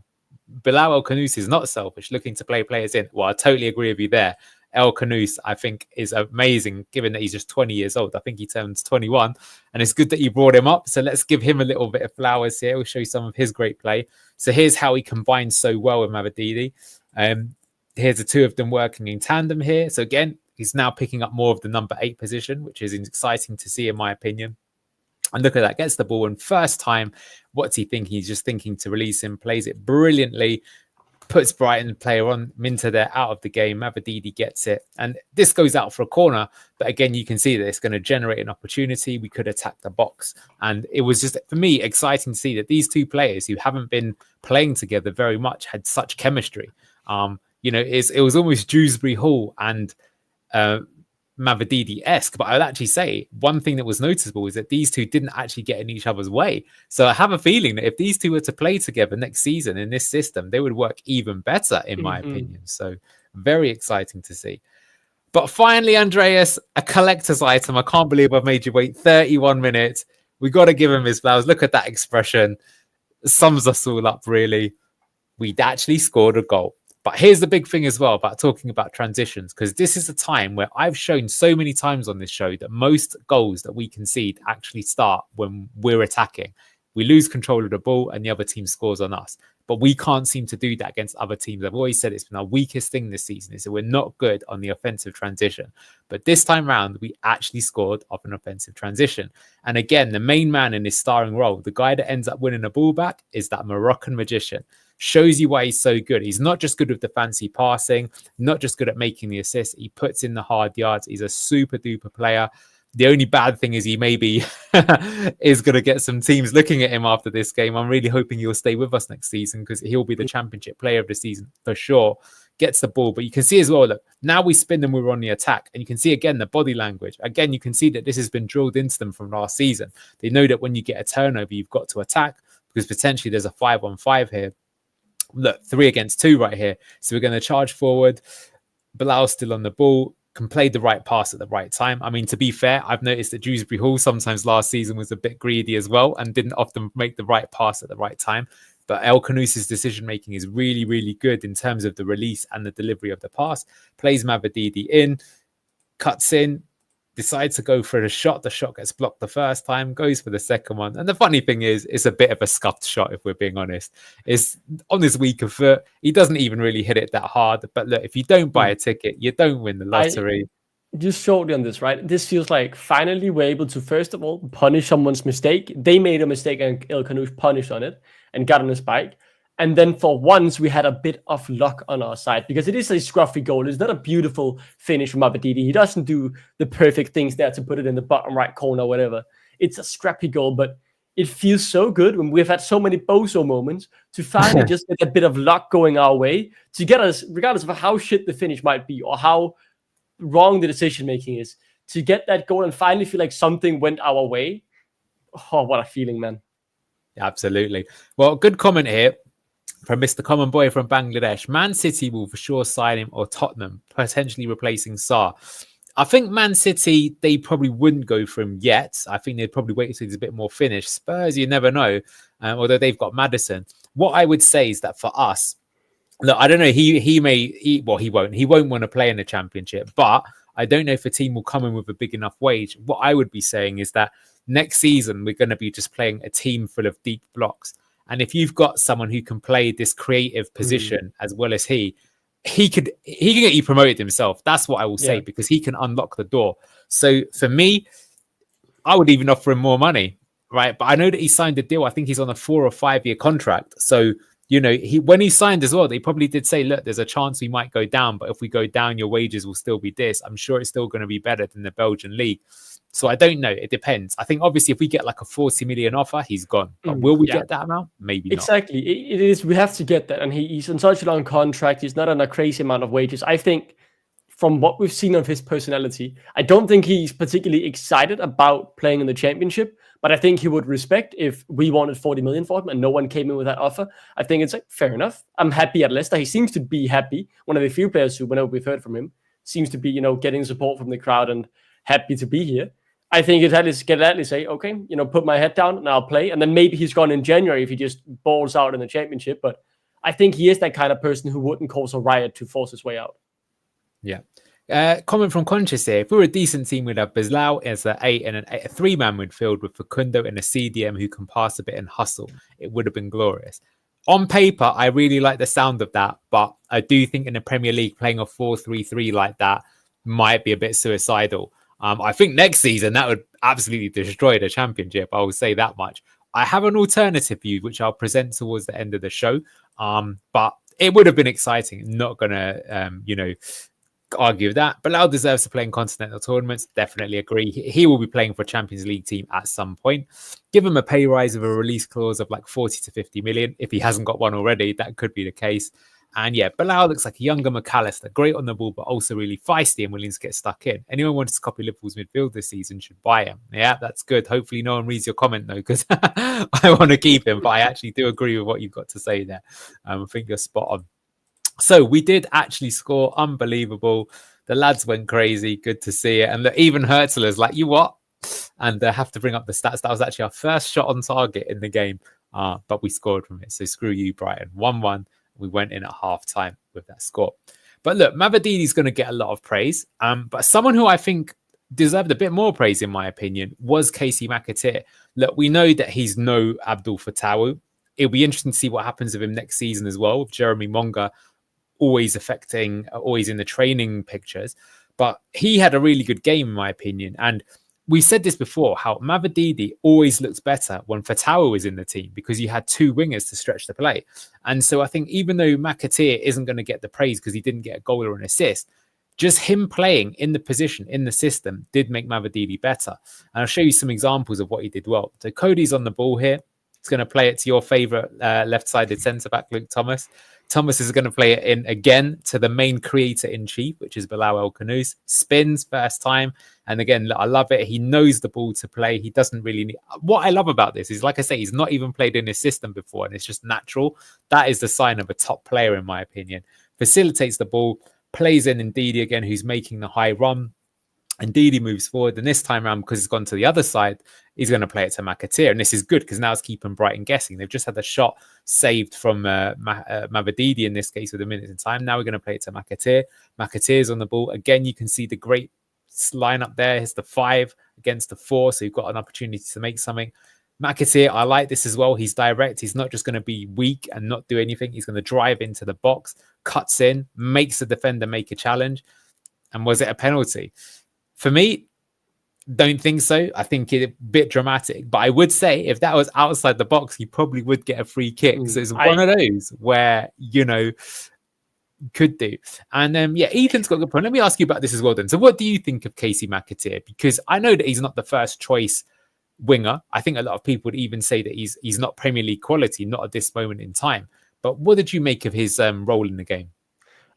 Speaker 4: Bilal El Khanous is not selfish, looking to play players in. Well, I totally agree with you there. El Khanous, I think, is amazing, given that he's just 20 years old. I think he turns 21, and it's good that you brought him up. So let's give him a little bit of flowers here. We'll show you some of his great play. So here's how he combines so well with Mavididi. Here's the two of them working in tandem here. So again, he's now picking up more of the number 8 position, which is exciting to see, in my opinion. And look at that, gets the ball, and first time, what's he thinking? He's just thinking to release him, plays it brilliantly, puts Brighton player on Minter there out of the game. Mavididi gets it, and this goes out for a corner. But again, you can see that it's going to generate an opportunity. We could attack the box, and it was just, for me, exciting to see that these two players who haven't been playing together very much had such chemistry. You know, it was almost Dewsbury Hall and Mavididi-esque, but I'd actually say one thing that was noticeable is that these two didn't actually get in each other's way. So I have a feeling that if these two were to play together next season in this system, they would work even better, in my opinion. So very exciting to see. But finally, Andreas, a collector's item. I can't believe I've made you wait 31 minutes. We got to give him his flowers. Look at that expression. It sums us all up, really. We'd actually scored a goal. But here's the big thing as well about talking about transitions, because this is a time where I've shown so many times on this show that most goals that we concede actually start when we're attacking. We lose control of the ball and the other team scores on us. But we can't seem to do that against other teams. I've always said it's been our weakest thing this season, is that we're not good on the offensive transition. But this time round, we actually scored off an offensive transition. And again, the main man in this starring role, the guy that ends up winning the ball back, is that Moroccan magician. Shows you why he's so good. He's not just good with the fancy passing, not just good at making the assists. He puts in the hard yards. He's a super duper player. The only bad thing is he maybe is going to get some teams looking at him after this game. I'm really hoping he'll stay with us next season, because he'll be the championship player of the season for sure. Gets the ball, but you can see as well, look, now we spin and we're on the attack. And you can see again the body language. Again, you can see that this has been drilled into them from last season. They know that when you get a turnover, you've got to attack, because potentially there's a 5-on-5 here. Look, 3 against 2 right here. So we're going to charge forward. Bilal's still on the ball, can play the right pass at the right time. I mean, to be fair, I've noticed that Dewsbury Hall sometimes last season was a bit greedy as well and didn't often make the right pass at the right time. But El Khanous' decision-making is really, really good in terms of the release and the delivery of the pass. Plays Mavididi in, cuts in, decides to go for the shot. The shot gets blocked the first time, goes for the second one. And the funny thing is, it's a bit of a scuffed shot, if we're being honest. It's on his weaker foot. He doesn't even really hit it that hard. But look, if you don't buy a ticket, you don't win the lottery.
Speaker 5: Just shortly on this, right? This feels like finally we're able to, first of all, punish someone's mistake. They made a mistake and El Khanous punished on it and got on his bike. And then for once, we had a bit of luck on our side, because it is a scruffy goal. It's not a beautiful finish from Mavididi. He doesn't do the perfect things there to put it in the bottom right corner or whatever. It's a scrappy goal, but it feels so good when we've had so many bozo moments to finally just get a bit of luck going our way to get us, regardless of how shit the finish might be or how wrong the decision-making is, to get that goal and finally feel like something went our way. Oh, what a feeling, man.
Speaker 4: Absolutely. Well, good comment here from Mr. Common Boy from Bangladesh. Man City will for sure sign him, or Tottenham, potentially replacing Sarr. I think Man City, they probably wouldn't go for him yet. I think they'd probably wait until he's a bit more finished. Spurs, you never know, although they've got Maddison. What I would say is that for us, look, I don't know. He won't want to play in the Championship, but I don't know if a team will come in with a big enough wage. What I would be saying is that next season we're going to be just playing a team full of deep blocks, and if you've got someone who can play this creative position as well as he can get you promoted himself. That's what I will say, because he can unlock the door. So for me, I would even offer him more money, right? But I know that he signed a deal. I think he's on a 4 or 5 year contract. So, you know, when he signed as well, they probably did say, look, there's a chance we might go down, but if we go down, your wages will still be this. I'm sure it's still going to be better than the Belgian league. So I don't know. It depends. I think obviously if we get like a 40 million offer, he's gone. But will we get that amount? Maybe not.
Speaker 5: Exactly. It is. We have to get that. And he's on such a long contract. He's not on a crazy amount of wages. I think from what we've seen of his personality, I don't think he's particularly excited about playing in the Championship. But I think he would respect if we wanted 40 million for him and no one came in with that offer. I think it's like, fair enough. I'm happy at Leicester. He seems to be happy. One of the few players who, whenever we've heard from him, seems to be, you know, getting support from the crowd and happy to be here. I think it's at least say, okay, you know, put my head down and I'll play. And then maybe he's gone in January if he just balls out in the Championship. But I think he is that kind of person who wouldn't cause a riot to force his way out.
Speaker 4: Yeah. Comment from Conscious here. If we were a decent team, we'd have Bislau as a 8 and a 3-man midfield with Facundo and a CDM who can pass a bit and hustle. It would have been glorious. On paper, I really like the sound of that, but I do think in the Premier League, playing a 4-3-3 like that might be a bit suicidal. I think next season that would absolutely destroy the Championship. I will say that much. I have an alternative view, which I'll present towards the end of the show. But it would have been exciting. Not going to, argue with that. Bilal deserves to play in continental tournaments. Definitely agree. He will be playing for a Champions League team at some point. Give him a pay rise with a release clause of like 40 to 50 million. If he hasn't got one already, that could be the case. And yeah, Bilal looks like a younger McAllister, great on the ball, but also really feisty and willing to get stuck in. Anyone wants to copy Liverpool's midfield this season should buy him. Yeah, that's good. Hopefully no one reads your comment though, because I want to keep him, but I actually do agree with what you've got to say there. I think you're spot on. So we did actually score. Unbelievable. The lads went crazy. Good to see it. And even Herzler's like, you what? And have to bring up the stats. That was actually our first shot on target in the game, but we scored from it. So screw you, Brighton. 1-1. We went in at half time with that score. But look, Mavididi is going to get a lot of praise. But someone who I think deserved a bit more praise, in my opinion, was Casey McAteer. Look, we know that he's no Abdul Fatawu. It'll be interesting to see what happens with him next season as well, with Jeremy Monga always in the training pictures. But he had a really good game, in my opinion. And we said this before, how Mavididi always looks better when Fatawu is in the team because you had two wingers to stretch the play. And so I think even though McAteer isn't going to get the praise because he didn't get a goal or an assist, just him playing in the position, in the system, did make Mavididi better. And I'll show you some examples of what he did well. So Cody's on the ball here. He's going to play it to your favourite left-sided centre-back, Luke Thomas. Thomas is going to play it in again to the main creator-in-chief, which is Bilal El-Khanous. Spins first time. And again, I love it. He knows the ball to play. He doesn't really need... What I love about this is, like I say, he's not even played in his system before, and it's just natural. That is the sign of a top player, in my opinion. Facilitates the ball, plays in Ndidi again, who's making the high run. And Ndidi moves forward, and this time around, because it's gone to the other side, he's going to play it to McAteer. And this is good because now it's keeping Brighton guessing. They've just had a shot saved from Mavididi in this case with a minute in time. Now we're going to play it to McAteer. McAteer's on the ball. Again, you can see the great lineup there. It's the 5 against the 4, so you've got an opportunity to make something. McAteer, I like this as well. He's direct. He's not just going to be weak and not do anything. He's going to drive into the box, cuts in, makes the defender make a challenge. And was it a penalty? For me, don't think so. I think it's a bit dramatic. But I would say if that was outside the box, he probably would get a free kick. So it's one of those where, could do. And Ethan's got a good point. Let me ask you about this as well then. So what do you think of Casey McAteer? Because I know that he's not the first choice winger. I think a lot of people would even say that he's not Premier League quality, not at this moment in time. But what did you make of his role in the game?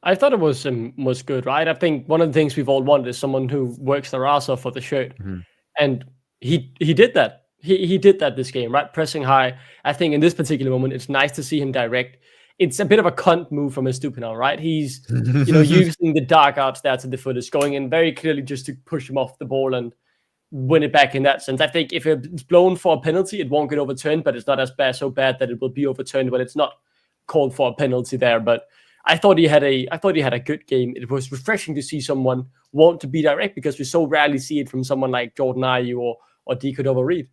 Speaker 5: I thought it was good, right? I think one of the things we've all wanted is someone who works their ass off for the shirt. Mm-hmm. And he did that. He did that this game, right? Pressing high. I think in this particular moment, it's nice to see him direct. it's a bit of a cunt move from Estupinal, right? He's, using the dark arts there to the footage, going in very clearly just to push him off the ball and win it back in that sense. I think if it's blown for a penalty, it won't get overturned, but it's not so bad that it will be overturned when it's not called for a penalty there. But I thought he had a good game. It was refreshing to see someone want to be direct, because we so rarely see it from someone like Jordan Ayew or Deco Reed.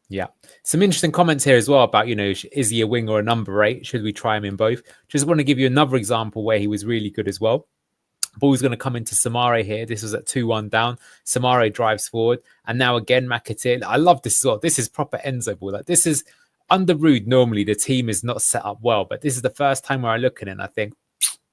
Speaker 4: Yeah. Some interesting comments here as well about, is he a wing or a number 8? Should we try him in both? Just want to give you another example where he was really good as well. Ball's going to come into Samare here. This was at 2-1 down. Samare drives forward. And now again, McAteer. I love this as well. This is proper Enzo ball. Like, this is under Rude. Normally, the team is not set up well. But this is the first time where I look at it and I think,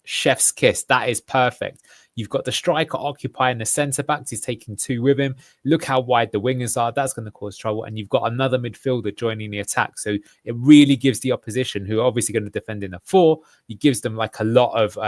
Speaker 4: chef's kiss. That is perfect. You've got the striker occupying the centre-backs. He's taking 2 with him. Look how wide the wingers are. That's going to cause trouble. And you've got another midfielder joining the attack. So it really gives the opposition, who are obviously going to defend in a 4, it gives them like a lot of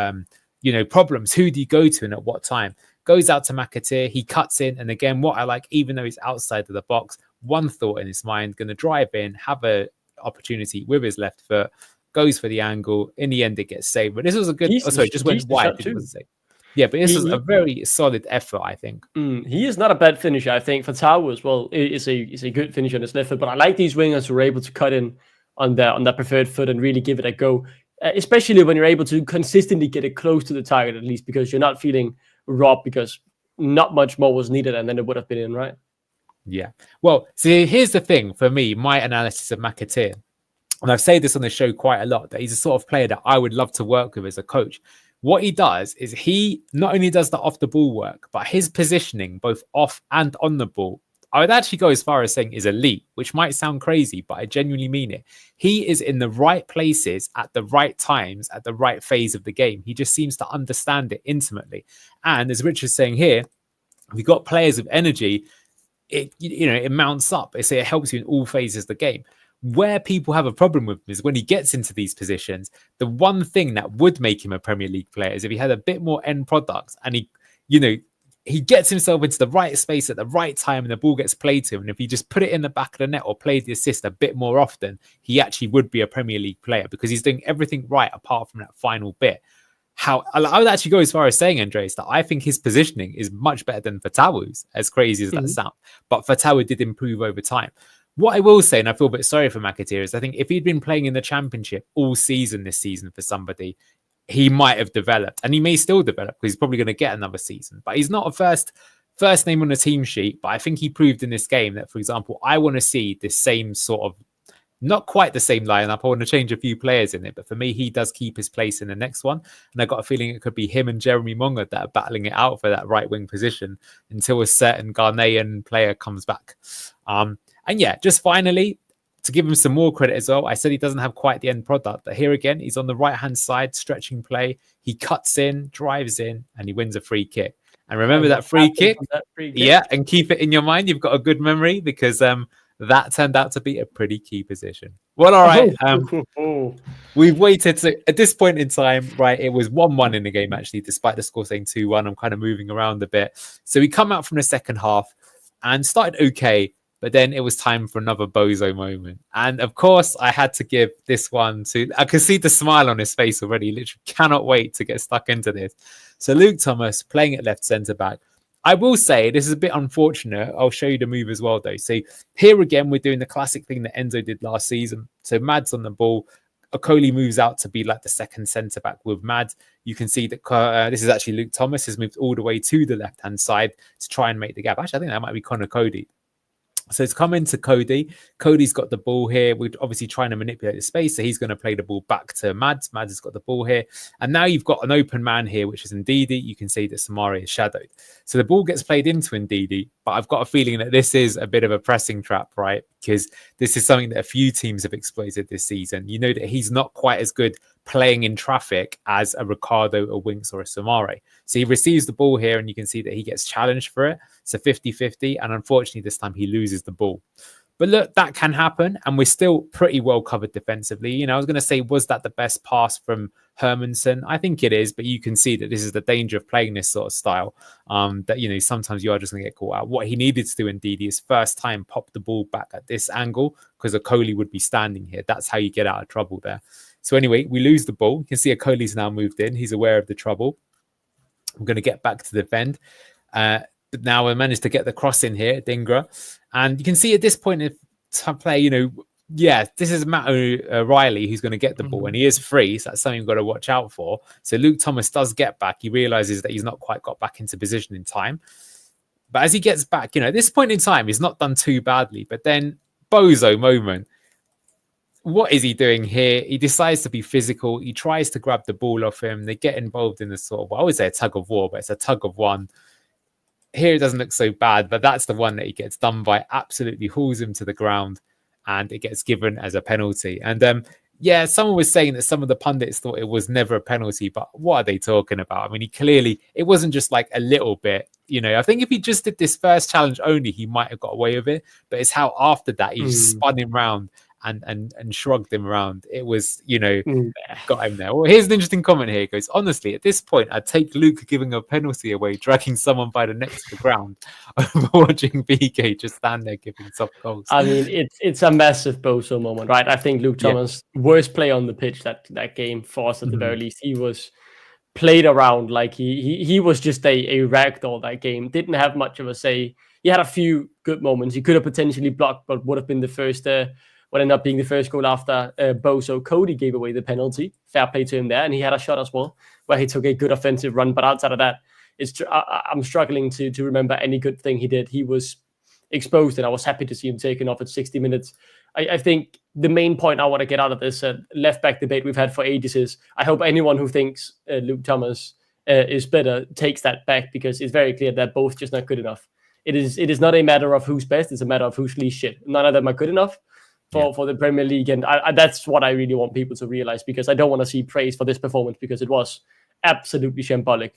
Speaker 4: problems. Who do you go to and at what time? Goes out to McAteer. He cuts in. And again, what I like, even though he's outside of the box, one thought in his mind, going to drive in, have an opportunity with his left foot, goes for the angle. In the end, it gets saved. But this was a good... just went wide. It wasn't saved. Yeah, but this was a very solid effort, I think.
Speaker 5: He is not a bad finisher. I think Fatawu as well is a good finisher on his left foot. But I like these wingers who are able to cut in on that preferred foot and really give it a go. Especially when you're able to consistently get it close to the target, at least, because you're not feeling robbed, because not much more was needed and then it would have been in, right?
Speaker 4: Yeah. Well, see, here's the thing for me, my analysis of McAteer, and I've said this on the show quite a lot, that he's a sort of player that I would love to work with as a coach. What he does is he not only does the off the ball work, but his positioning, both off and on the ball, I would actually go as far as saying is elite, which might sound crazy, but I genuinely mean it. He is in the right places at the right times, at the right phase of the game. He just seems to understand it intimately. And as Richard's saying here, we've got players with energy. It mounts up. It helps you in all phases of the game. Where people have a problem with him is when he gets into these positions, the one thing that would make him a Premier League player is if he had a bit more end product and he gets himself into the right space at the right time and the ball gets played to him. And if he just put it in the back of the net or played the assist a bit more often, he actually would be a Premier League player, because he's doing everything right apart from that final bit. I would actually go as far as saying, Andreas, that I think his positioning is much better than Fatawu's, as crazy as that sounds. But Fatawu did improve over time. What I will say, and I feel a bit sorry for McAteer, is I think if he'd been playing in the Championship all season this season for somebody, he might have developed, and he may still develop, because he's probably going to get another season. But he's not a first name on the team sheet. But I think he proved in this game that, for example, I want to see this same sort of, not quite the same lineup. I want to change a few players in it. But for me, he does keep his place in the next one. And I got a feeling it could be him and Jeremy Monga that are battling it out for that right wing position until a certain Ghanaian player comes back. And yeah, just finally, to give him some more credit as well, I said he doesn't have quite the end product, but here again, he's on the right-hand side, stretching play. He cuts in, drives in, and he wins a free kick. And remember that free kick? Yeah, and keep it in your mind. You've got a good memory, because that turned out to be a pretty key position. Well, all right. We've waited. So at this point in time, right, it was 1-1 in the game, actually, despite the score saying 2-1. I'm kind of moving around a bit. So we come out from the second half and started okay. But then it was time for another bozo moment. And of course, I had to give this one to... I could see the smile on his face already. He literally cannot wait to get stuck into this. So Luke Thomas playing at left centre-back. I will say this is a bit unfortunate. I'll show you the move as well, though. So here again, we're doing the classic thing that Enzo did last season. So Mad's on the ball. Okoli moves out to be like the second centre-back with Mad. You can see that this is actually Luke Thomas has moved all the way to the left-hand side to try and make the gap. Actually, I think that might be Connor Cody. So it's come into Cody. Cody's got the ball here. We're obviously trying to manipulate the space. So he's going to play the ball back to Mads. Mads has got the ball here. And now you've got an open man here, which is Ndidi. You can see that Samari is shadowed. So the ball gets played into Ndidi. But I've got a feeling that this is a bit of a pressing trap, right? Because this is something that a few teams have exploited this season. You know that he's not quite as good playing in traffic as a Ricardo, a Winks, or a Samare. So he receives the ball here, and you can see that he gets challenged for it. So 50-50, and unfortunately this time he loses the ball. But look, that can happen, and we're still pretty well covered defensively. You know, I was going to say, was that the best pass from Hermansen? I think it is, but you can see that this is the danger of playing this sort of style, that, you know, sometimes you are just going to get caught out. What he needed to do indeed is first time pop the ball back at this angle, because Okoli would be standing here. That's how you get out of trouble there. So anyway, we lose the ball. You can see Okoli's now moved in. He's aware of the trouble. I'm going to get back to defend. But now I managed to get the cross in here, Dingra. And you can see at this point in play, this is Matt O'Reilly who's going to get the ball, and he is free. So that's something you've got to watch out for. So Luke Thomas does get back. He realizes that he's not quite got back into position in time. But as he gets back, at this point in time, he's not done too badly. But then Bozo moment. What is he doing here? He decides to be physical. He tries to grab the ball off him. They get involved in the sort of, I would say a tug of war, but it's a tug of one. Here it doesn't look so bad, but that's the one that he gets done by. Absolutely hauls him to the ground, and it gets given as a penalty. And someone was saying that some of the pundits thought it was never a penalty, but what are they talking about? I mean, it wasn't just like a little bit. I think if he just did this first challenge only, he might have got away with it. But it's how after that he spun him round and shrugged him around. It was, got him there. Well, here's an interesting comment here. It goes, honestly, at this point, I'd take Luke giving a penalty away, dragging someone by the neck to the ground, over watching BK just stand there giving soft goals.
Speaker 5: I mean, it's a massive Bozo moment, right? I think Luke Thomas, worst play on the pitch that game for us at the very least. He was played around like he was just a ragdoll that game. Didn't have much of a say. He had a few good moments. He could have potentially blocked, but would have been the first... what ended up being the first goal after Bozo. Cody gave away the penalty. Fair play to him there. And he had a shot as well, where he took a good offensive run. But outside of that, I'm struggling to remember any good thing he did. He was exposed, and I was happy to see him taken off at 60 minutes. I think the main point I want to get out of this left-back debate we've had for ages is I hope anyone who thinks Luke Thomas is better takes that back, because it's very clear they're both just not good enough. It is not a matter of who's best. It's a matter of who's least shit. None of them are good enough for the Premier League, and that's what I really want people to realize, because I don't want to see praise for this performance, because it was absolutely shambolic.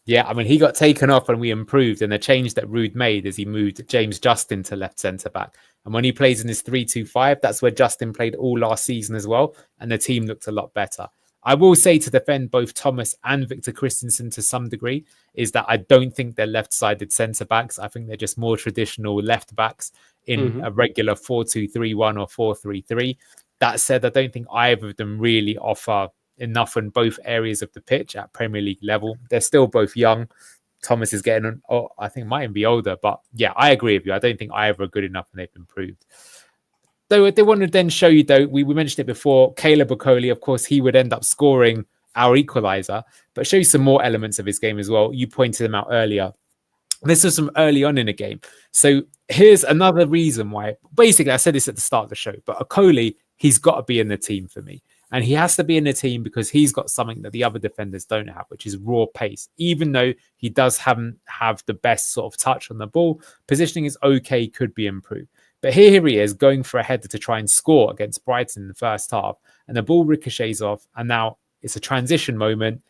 Speaker 4: Yeah, I mean, he got taken off and we improved, and the change that Ruud made is he moved James Justin to left centre-back. And when he plays in his 3-2-5, that's where Justin played all last season as well, and the team looked a lot better. I will say, to defend both Thomas and Victor Christensen to some degree, is that I don't think they're left-sided centre-backs. I think they're just more traditional left-backs in a regular 4-2-3-1 or 4-3-3. That said, I don't think either of them really offer enough in both areas of the pitch at Premier League level. They're still both young. Thomas is getting on, I think might even be older. But yeah, I agree with you. I don't think either are good enough, and they've improved. Though they want to then show you, though, we mentioned it before, Caleb Okoli, of course, he would end up scoring our equaliser, but show you some more elements of his game as well. You pointed them out earlier. This was from early on in the game. So here's another reason why. Basically, I said this at the start of the show, but Okoli, he's got to be in the team for me. And he has to be in the team because he's got something that the other defenders don't have, which is raw pace. Even though he does have the best sort of touch on the ball, positioning is okay, could be improved. But here he is going for a header to try and score against Brighton in the first half. And the ball ricochets off. And now it's a transition moment.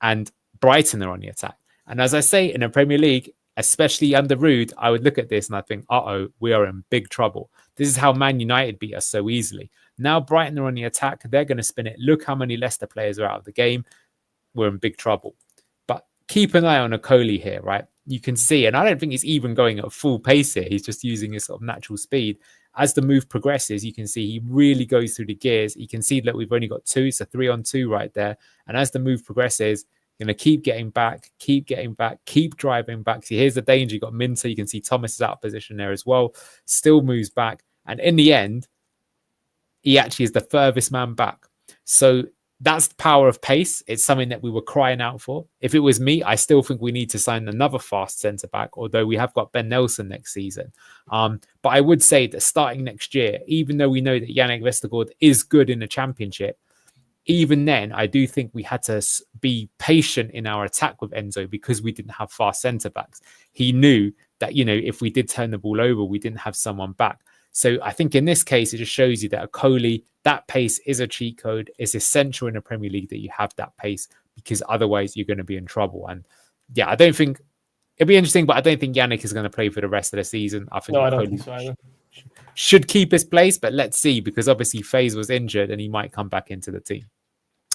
Speaker 4: And Brighton are on the attack. And as I say, in the Premier League, especially under Ruud, I would look at this and I think, we are in big trouble. This is how Man United beat us so easily. Now Brighton are on the attack. They're going to spin it. Look how many Leicester players are out of the game. We're in big trouble. But keep an eye on Okoli here, right? You can see, and I don't think he's even going at full pace here. He's just using his sort of natural speed. As the move progresses, you can see he really goes through the gears. You can see that we've only got 2, so 3-on-2 right there. And as the move progresses, going to keep getting back, keep driving back. See, here's the danger. You got Minter. You can see Thomas is out of position there as well. Still moves back. And in the end, he actually is the furthest man back. So that's the power of pace. It's something that we were crying out for. If it was me, I still think we need to sign another fast centre-back, although we have got Ben Nelson next season. But I would say that starting next year, even though we know that Yannick Vestergaard is good in the Championship, even then, I do think we had to be patient in our attack with Enzo because we didn't have fast centre-backs. He knew that, if we did turn the ball over, we didn't have someone back. So I think in this case, it just shows you that Okoli, that pace is a cheat code. It's essential in the Premier League that you have that pace because otherwise you're going to be in trouble. And yeah, I don't think it'll be interesting, but I don't think Yannick is going to play for the rest of the season. I think
Speaker 5: I don't think so either.
Speaker 4: Should keep his place, but let's see, because obviously FaZe was injured and he might come back into the team.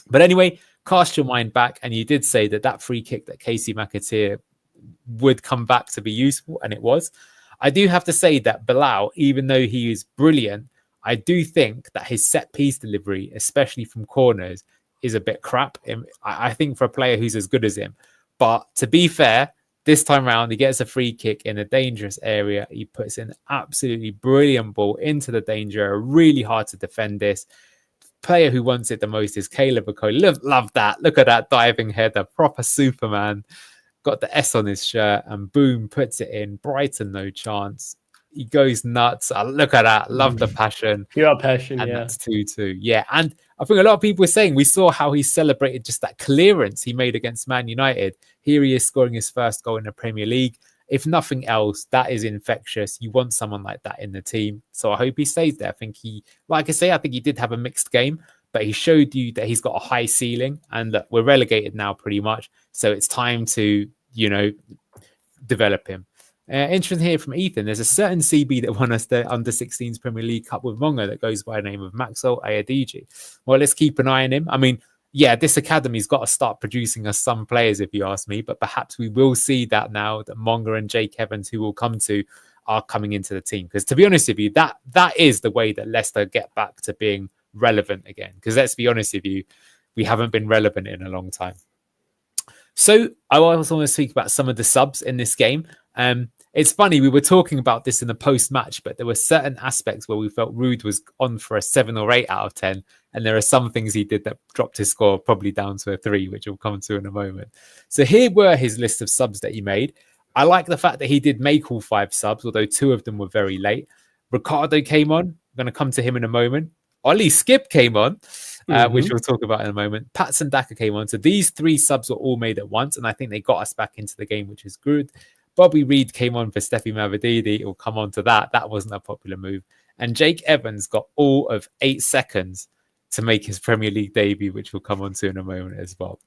Speaker 4: But anyway, cast your mind back, and you did say that free kick that Casey McAteer would come back to be useful, and it was. I do have to say that Bilal, even though he is brilliant, I do think that his set piece delivery, especially from corners, is a bit crap. I think for a player who's as good as him. But to be fair, this time round, he gets a free kick in a dangerous area. He puts in absolutely brilliant ball into the danger area. Really hard to defend this. Player who wants it the most is Caleb Okoli. Love that. Look at that diving header. Proper Superman. Got the S on his shirt and boom, puts it in. Brighton, no chance. He goes nuts. Look at that. Love the passion.
Speaker 5: Pure passion,
Speaker 4: and
Speaker 5: yeah.
Speaker 4: that's 2-2. Yeah, and I think a lot of people were saying we saw how he celebrated just that clearance he made against Man United. Here he is scoring his first goal in the Premier League. If nothing else, that is infectious. You want someone like that in the team. So I hope he stays there. I think like I say, I think he did have a mixed game, but he showed you that he's got a high ceiling, and that we're relegated now pretty much. So it's time to, develop him. Interesting here from Ethan. There's a certain CB that won us the under-16s Premier League Cup with Mongo that goes by the name of Maxwell Ayadiji. Well, let's keep an eye on him. I mean, yeah, this academy's got to start producing us some players, if you ask me. But perhaps we will see that now that Mongo and Jake Evans, who will come to, are coming into the team. Because to be honest with you, that is the way that Leicester get back to being relevant again. Because let's be honest with you, we haven't been relevant in a long time. So I also want to speak about some of the subs in this game. It's funny, we were talking about this in the post-match, but there were certain aspects where we felt Ruud was on for a 7 or 8 out of 10. And there are some things he did that dropped his score probably down to a 3, which we'll come to in a moment. So here were his list of subs that he made. I like the fact that he did make all 5 subs, although 2 of them were very late. Ricardo came on. I'm going to come to him in a moment. Ollie Skip came on, which we'll talk about in a moment. Patson Daka came on. So these 3 subs were all made at once, and I think they got us back into the game, which is good. Bobby Reed came on for Steffi Mavididi. We'll come on to that. That wasn't a popular move. And Jake Evans got all of 8 seconds to make his Premier League debut, which we'll come on to in a moment as well.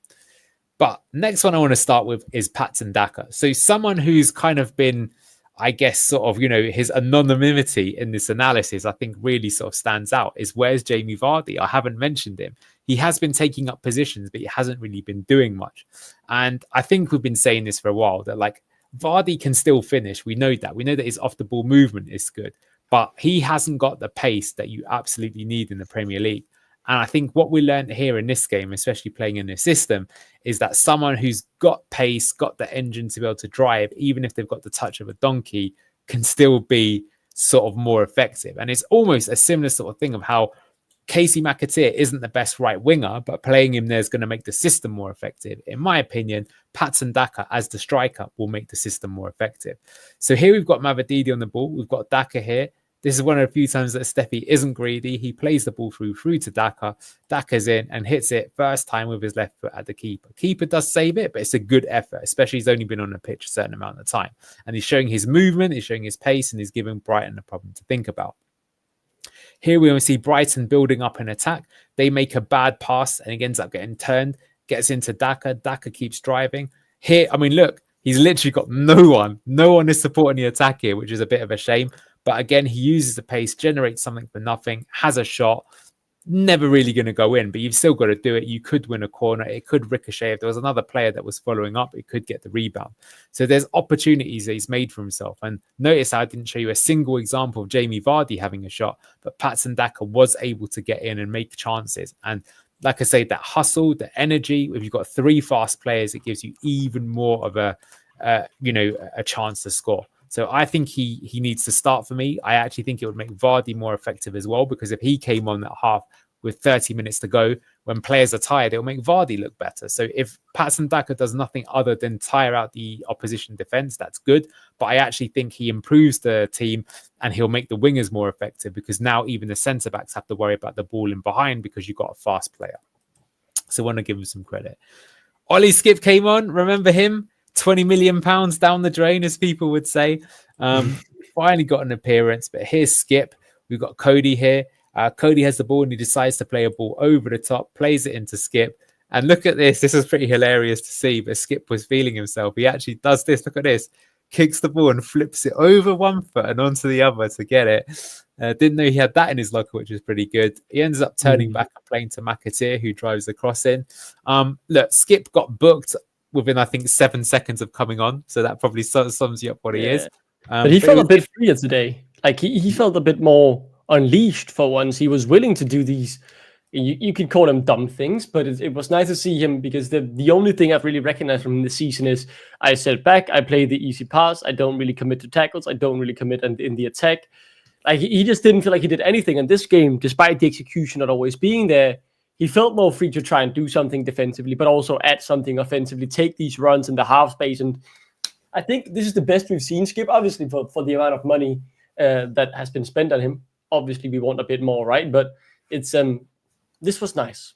Speaker 4: But next one I want to start with is Patson Daka. So someone who's kind of been, I guess, sort of, his anonymity in this analysis, I think really sort of stands out, is where's Jamie Vardy? I haven't mentioned him. He has been taking up positions, but he hasn't really been doing much. And I think we've been saying this for a while, that like Vardy can still finish. We know that. We know that his off the ball movement is good, but he hasn't got the pace that you absolutely need in the Premier League. And I think what we learned here in this game, especially playing in this system, is that someone who's got pace, got the engine to be able to drive, even if they've got the touch of a donkey, can still be sort of more effective. And it's almost a similar sort of thing of how Casey McAteer isn't the best right winger, but playing him there is going to make the system more effective. In my opinion, Patson Daka as the striker will make the system more effective. So here we've got Mavididi on the ball. We've got Daka here. This is one of the few times that Steffi isn't greedy. He plays the ball through to Daka. Daka's in and hits it first time with his left foot at the keeper. Keeper does save it, but it's a good effort, especially he's only been on the pitch a certain amount of time. And he's showing his movement, he's showing his pace, and he's giving Brighton a problem to think about. Here we see Brighton building up an attack. They make a bad pass and it ends up getting turned, gets into Daka. Daka keeps driving. Here, I mean, look, he's literally got no one. No one is supporting the attack here, which is a bit of a shame. But again, he uses the pace, generates something for nothing, has a shot. Never really going to go in, but you've still got to do it. You could win a corner. It could ricochet. If there was another player that was following up, it could get the rebound. So there's opportunities that he's made for himself. And notice I didn't show you a single example of Jamie Vardy having a shot, but Patson Daka was able to get in and make chances. And like I say, that hustle, the energy, if you've got 3 fast players, it gives you even more of a chance to score. So I think he needs to start for me. I actually think it would make Vardy more effective as well, because if he came on at half with 30 minutes to go, when players are tired, it'll make Vardy look better. So if Patson Daka does nothing other than tire out the opposition defense, that's good. But I actually think he improves the team and he'll make the wingers more effective, because now even the centre-backs have to worry about the ball in behind because you've got a fast player. So I want to give him some credit. Ollie Skip came on. Remember him? £20 million down the drain, as people would say. Finally got an appearance, but here's Skip. We've got Cody here. Cody has the ball and he decides to play a ball over the top, plays it into Skip. And look at this. This is pretty hilarious to see, but Skip was feeling himself. He actually does this. Look at this. Kicks the ball and flips it over one foot and onto the other to get it. Didn't know he had that in his locker, which was pretty good. He ends up turning back and playing to McAteer, who drives the cross in. Look, Skip got booked within, I think, 7 seconds of coming on. So that probably sums you up what he is.
Speaker 5: But he felt a bit freer today. Like he felt a bit more unleashed for once. He was willing to do these, you could call them dumb things, but it was nice to see him, because the only thing I've really recognized from him this season is I sit back, I play the easy pass, I don't really commit to tackles, I don't really commit in the attack. Like he just didn't feel like he did anything in this game, despite the execution not always being there. He felt more free to try and do something defensively, but also add something offensively, take these runs in the half space. And I think this is the best we've seen Skip, obviously, for the amount of money that has been spent on him. Obviously, we want a bit more, right? But it's this was nice.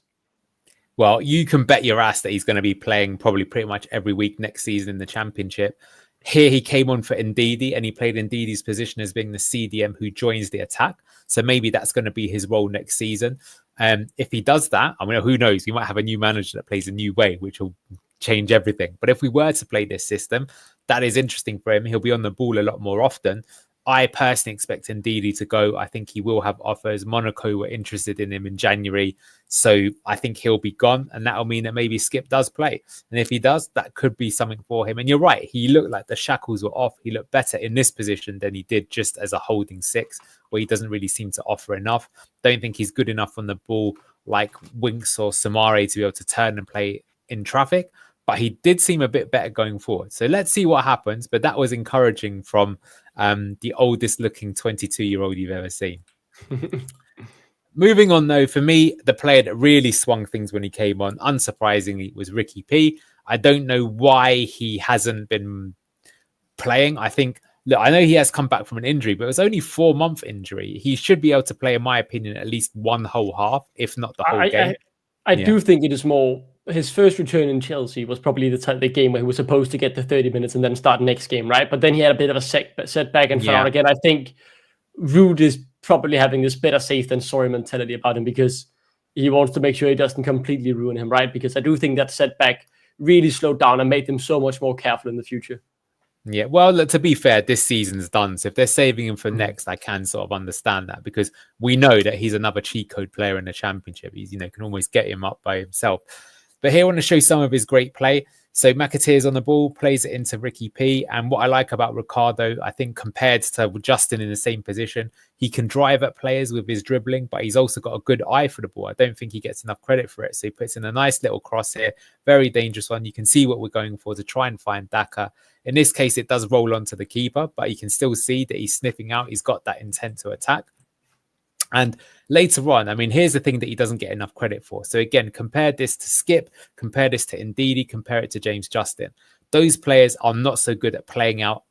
Speaker 4: Well, you can bet your ass that he's going to be playing probably pretty much every week next season in the Championship. Here he came on for Ndidi, and he played Ndidi's position as being the CDM who joins the attack. So maybe that's going to be his role next season. If he does that, I mean, who knows? We might have a new manager that plays a new way, which will change everything. But if we were to play this system, that is interesting for him. He'll be on the ball a lot more often. I personally expect Ndidi to go. I think he will have offers. Monaco were interested in him in January. So I think he'll be gone. And that'll mean that maybe Skip does play. And if he does, that could be something for him. And you're right. He looked like the shackles were off. He looked better in this position than he did just as a holding six, where he doesn't really seem to offer enough. Don't think he's good enough on the ball like Winks or Samare to be able to turn and play in traffic. But he did seem a bit better going forward. So let's see what happens. But that was encouraging from the oldest looking 22-year-old you've ever seen. Moving on, though, for me, the player that really swung things when he came on, unsurprisingly, was Ricky P. I don't know why he hasn't been playing. I think, look, I know he has come back from an injury, but it was only 4-month injury. He should be able to play, in my opinion, at least one whole half, if not the whole game.
Speaker 5: I do think it is more. His first return in Chelsea was probably the game where he was supposed to get the 30 minutes and then start next game, right? But then he had a bit of a setback and fell out again. I think Ruud is probably having this better safe than sorry mentality about him, because he wants to make sure he doesn't completely ruin him, right? Because I do think that setback really slowed down and made them so much more careful in the future.
Speaker 4: Yeah, well, look, to be fair, this season's done. So if they're saving him for next, I can sort of understand that, because we know that he's another cheat code player in the Championship. He's, can always get him up by himself. But here I want to show some of his great play. So McAteer's on the ball, plays it into Ricky P. And what I like about Ricardo, I think compared to Justin in the same position, he can drive at players with his dribbling, but he's also got a good eye for the ball. I don't think he gets enough credit for it. So he puts in a nice little cross here, very dangerous one. You can see what we're going for to try and find Daka. In this case, it does roll onto the keeper, but you can still see that he's sniffing out. He's got that intent to attack. And later on, I mean, here's the thing that he doesn't get enough credit for. So again, compare this to Skip, compare this to Ndidi, compare it to James Justin. Those players are not so good at playing out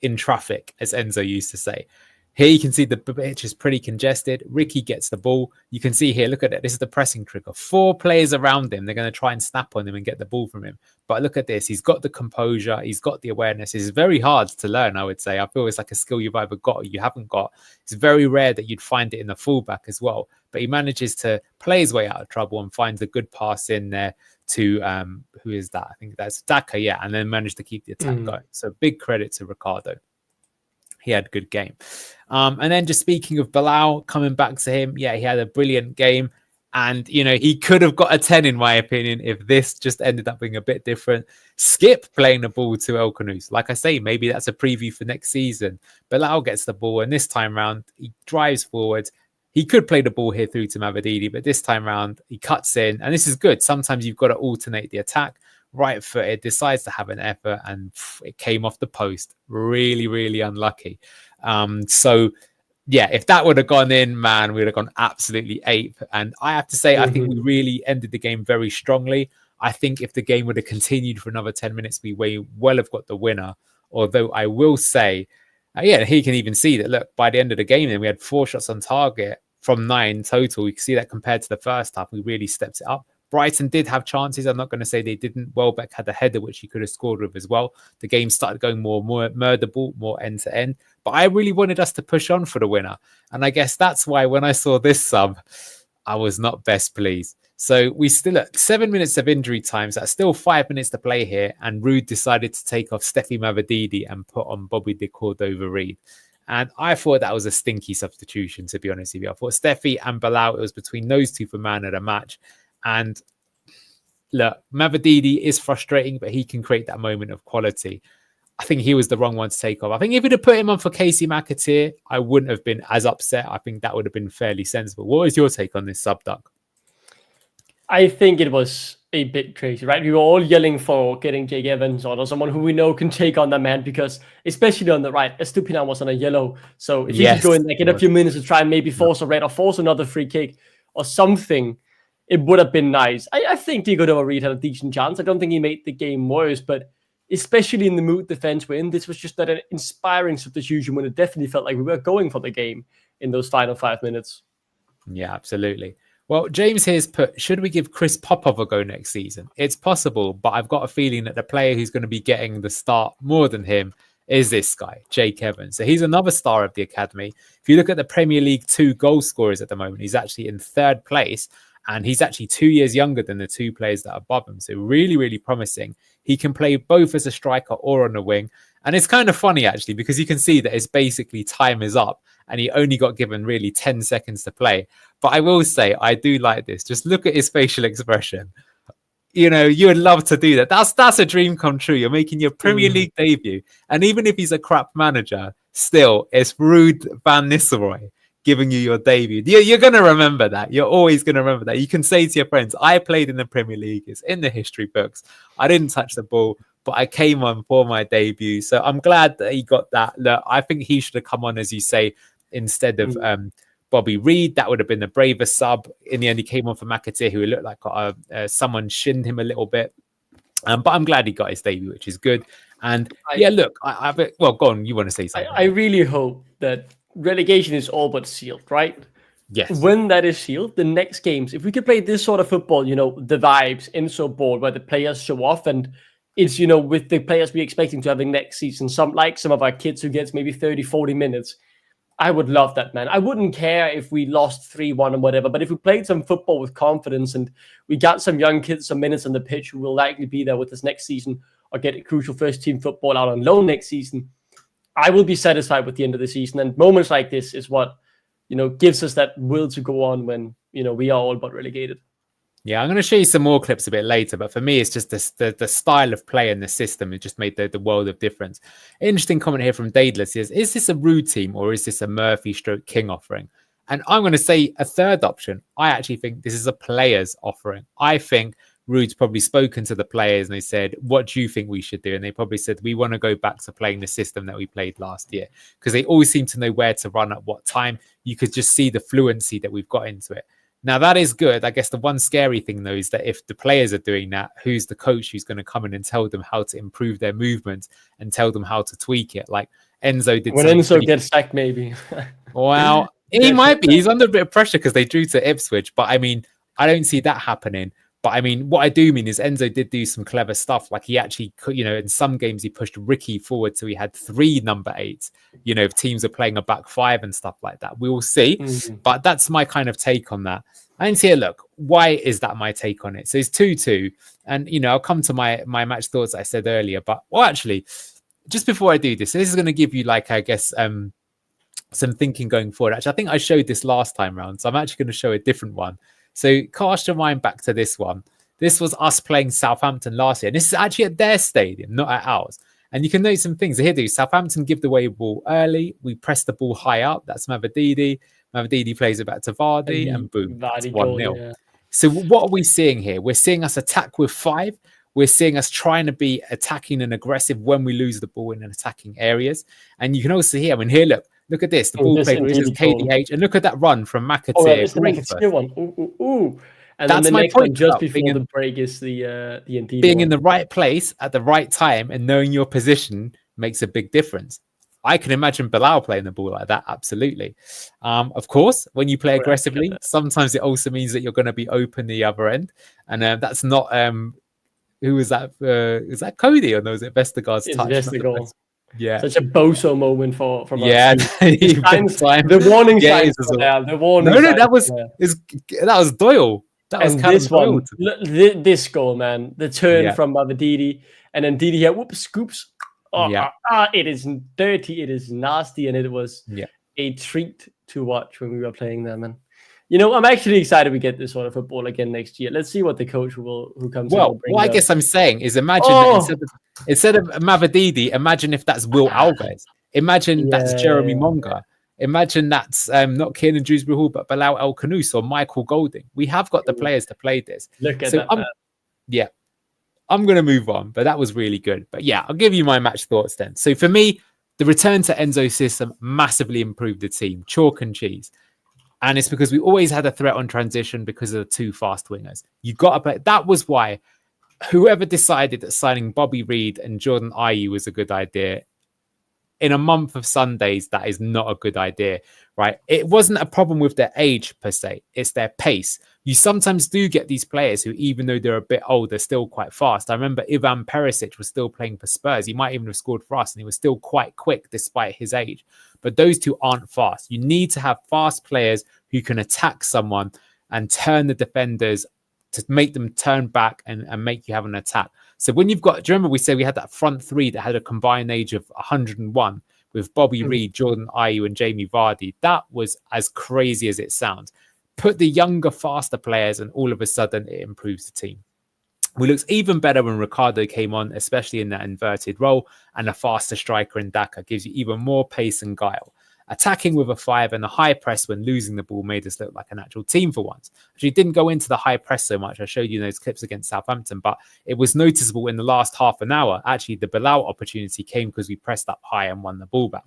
Speaker 4: in traffic, as Enzo used to say. Here you can see the pitch is pretty congested. Ricky gets the ball. You can see here, look at it. This is the pressing trigger. 4 players around him. They're going to try and snap on him and get the ball from him. But look at this. He's got the composure. He's got the awareness. It's very hard to learn, I would say. I feel it's like a skill you've either got or you haven't got. It's very rare that you'd find it in the fullback as well. But he manages to play his way out of trouble and finds a good pass in there to, who is that? I think that's Daka, yeah. And then managed to keep the attack going. So big credit to Ricardo. He had a good game. And then just speaking of Bilal, coming back to him, yeah, he had a brilliant game. And, he could have got a 10, in my opinion, if this just ended up being a bit different. Skip playing the ball to El Khanous. Like I say, maybe that's a preview for next season. Bilal gets the ball, and this time round, he drives forward. He could play the ball here through to Mavididi, but this time round, he cuts in. And this is good. Sometimes you've got to alternate the attack. Right footed, decides to have an effort, and it came off the post. Really, really unlucky. So, yeah, if that would have gone in, man, we would have gone absolutely ape. And I have to say, I think we really ended the game very strongly. I think if the game would have continued for another 10 minutes, we may well have got the winner. Although I will say, he can even see that, look, by the end of the game, then we had 4 shots on target from 9 total. You can see that compared to the first half, we really stepped it up. Brighton did have chances. I'm not going to say they didn't. Welbeck had a header, which he could have scored with as well. The game started going more murderable, more end-to-end. But I really wanted us to push on for the winner. And I guess that's why when I saw this sub, I was not best pleased. So we still at 7 minutes of injury time. So that's still 5 minutes to play here. And Ruud decided to take off Steffi Mavididi and put on Bobby de Cordova-Reid. And I thought that was a stinky substitution, to be honest with you. I thought Steffi and Bilal, it was between those two for man of the match. And look, Mavididi is frustrating, but he can create that moment of quality. I think he was the wrong one to take off. I think if we'd have put him on for Casey McAteer, I wouldn't have been as upset. I think that would have been fairly sensible. What was your take on this sub, Duck?
Speaker 5: I think it was a bit crazy, right? We were all yelling for getting Jake Evans on, or someone who we know can take on that man, because especially on the right, Estupinan was on a yellow. So if he could go in, like, get a few minutes to try and maybe force a red or force another free kick or something, it would have been nice. I think Diego Reed had a decent chance. I don't think he made the game worse, but especially in the mood defense we're in, this was just an inspiring substitution when it definitely felt like we were going for the game in those final 5 minutes.
Speaker 4: Yeah, absolutely. Well, James here's put, should we give Chris Popov a go next season? It's possible, but I've got a feeling that the player who's going to be getting the start more than him is this guy, Jake Evans. So he's another star of the academy. If you look at the Premier League 2 goal scorers at the moment, he's actually in 3rd place, and he's actually 2 years younger than the 2 players that are above him. So really, really promising. He can play both as a striker or on the wing. And it's kind of funny, actually, because you can see that it's basically time is up and he only got given really 10 seconds to play. But I will say, I do like this. Just look at his facial expression. You know, you would love to do that. That's a dream come true. You're making your Premier League debut. And even if he's a crap manager, still, it's Ruud van Nistelrooy giving you your debut. You're going to remember that. You're always going to remember that. You can say to your friends, I played in the Premier League. It's in the history books. I didn't touch the ball, but I came on for my debut. So I'm glad that he got that. Look, I think he should have come on, as you say, instead of Bobby Reed. That would have been the bravest sub. In the end, he came on for McAteer, who looked like someone shinned him a little bit. But I'm glad he got his debut, which is good. And look, well, go on. You want to say something?
Speaker 5: I really hope that relegation is all but sealed, right?
Speaker 4: Yes.
Speaker 5: When that is sealed, the next games, if we could play this sort of football, you know, the vibes, Enzo board, where the players show off, and it's, you know, with the players we're expecting to having next season, some of our kids who gets maybe 30, 40 minutes, I would love that, man. I wouldn't care if we lost 3-1 or whatever, but if we played some football with confidence and we got some young kids some minutes on the pitch who will likely be there with us next season or get a crucial first team football out on loan next season, I will be satisfied with the end of the season. And moments like this is what, you know, gives us that will to go on when, you know, we are all but relegated.
Speaker 4: Yeah, I'm going to show you some more clips a bit later, but for me, it's just the style of play and the system. It just made the world of difference. Interesting comment here from Daedalus is this a Ruud team or is this a Murphy / King offering? And I'm going to say a third option. I actually think this is a players offering. I think Ruud's probably spoken to the players and they said, what do you think we should do? And they probably said, we want to go back to playing the system that we played last year, because they always seem to know where to run at what time. You could just see the fluency that we've got into it. Now, that is good. I guess the one scary thing, though, is that if the players are doing that, who's the coach who's going to come in and tell them how to improve their movement and tell them how to tweak it? Like Enzo did.
Speaker 5: When Enzo gets sacked, maybe.
Speaker 4: Well, he might be. He's under a bit of pressure because they drew to Ipswich. But I mean, I don't see that happening. But I mean, what I do mean is Enzo did do some clever stuff. Like he actually could, you know, in some games he pushed Ricky forward. So he had 3 number 8s, you know, if teams are playing a back 5 and stuff like that. We will see. But that's my kind of take on that. And here, look, why is that my take on it? So it's 2-2. And, you know, I'll come to my match thoughts I said earlier. But, well, actually, just before I do this, this is going to give you, like, I guess, some thinking going forward. Actually, I think I showed this last time round. So I'm actually going to show a different one. So cast your mind back to this one. This was us playing Southampton last year. And this is actually at their stadium, not at ours. And you can note some things. Here, Southampton give the away ball early. We press the ball high up. That's Mavididi. Mavididi plays it back to Vardy. And boom, that's 1-0. Yeah. So what are we seeing here? We're seeing us attack with 5. We're seeing us trying to be attacking and aggressive when we lose the ball in attacking areas. And you can also hear, I mean, here, look at this. The ball played. This is KDH. And look at that run from McAteer.
Speaker 5: Oh, it's the McAteer one. Ooh. And that's then the next one just before the break is the Indeed
Speaker 4: being
Speaker 5: one.
Speaker 4: In the right place at the right time and knowing your position makes a big difference. I can imagine Bilal playing the ball like that. Absolutely. Of course, when you play aggressively, sometimes it also means that you're going to be open the other end. And that's not, who was that? Is that Cody or no? Is it Vestergaard's touch?
Speaker 5: Vestergaard.
Speaker 4: Yeah.
Speaker 5: Such a bozo moment from us.
Speaker 4: Yeah.
Speaker 5: The warning signs were there. The warning
Speaker 4: No, that was Doyle. That was
Speaker 5: this one, this goal, man. The turn from Mavididi, and then Didi here, scoops. It is dirty, it is nasty, and it was a treat to watch when we were playing there, man. I'm actually excited we get this sort of football again next year. Let's see what the coach who comes in will
Speaker 4: Well,
Speaker 5: bring.
Speaker 4: what I guess I'm saying is imagine that instead of Mavididi, imagine if that's Will Alves. Imagine that's Jeremy Monga. Imagine that's not Kiernan Dewsbury Hall, but Bilal El Khanous or Michael Golding. We have got the players to play this.
Speaker 5: Look at that.
Speaker 4: Yeah, I'm going to move on, but that was really good. But yeah, I'll give you my match thoughts then. So for me, the return to Enzo's system massively improved the team, chalk and cheese. And it's because we always had a threat on transition because of the two fast wingers. You got to play. That was why whoever decided that signing Bobby Reed and Jordan Ayew was a good idea, in a month of Sundays, that is not a good idea, right? It wasn't a problem with their age per se. It's their pace. You sometimes do get these players who, even though they're a bit older, still quite fast. I remember Ivan Perisic was still playing for Spurs. He might even have scored for us, and he was still quite quick despite his age. But those two aren't fast. You need to have fast players who can attack someone and turn the defenders to make them turn back and make you have an attack. So when you've got, do you remember we said we had that front three that had a combined age of 101 with Bobby Reed, Jordan Ayew and Jamie Vardy? That was as crazy as it sounds. Put the younger, faster players and all of a sudden it improves the team. We looked even better when Ricardo came on, especially in that inverted role, and a faster striker in Daka gives you even more pace and guile. Attacking with a 5 and a high press when losing the ball made us look like an actual team for once. Actually, didn't go into the high press so much. I showed you those clips against Southampton, but it was noticeable in the last half an hour. Actually, the Bilal opportunity came because we pressed up high and won the ball back.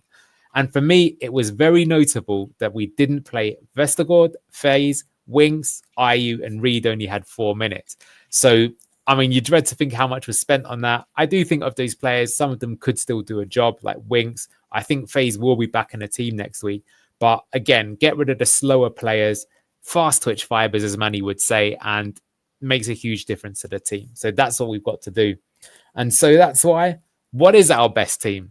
Speaker 4: And for me, it was very notable that we didn't play Vestergaard, Faze, Winks, Ayew, and Reed only had 4 minutes. So, I mean, you dread to think how much was spent on that. I do think of those players, some of them could still do a job, like Winks. I think Faze will be back in the team next week. But again, get rid of the slower players, fast twitch fibers, as Manny would say, and makes a huge difference to the team. So that's what we've got to do. And so that's why, what is our best team?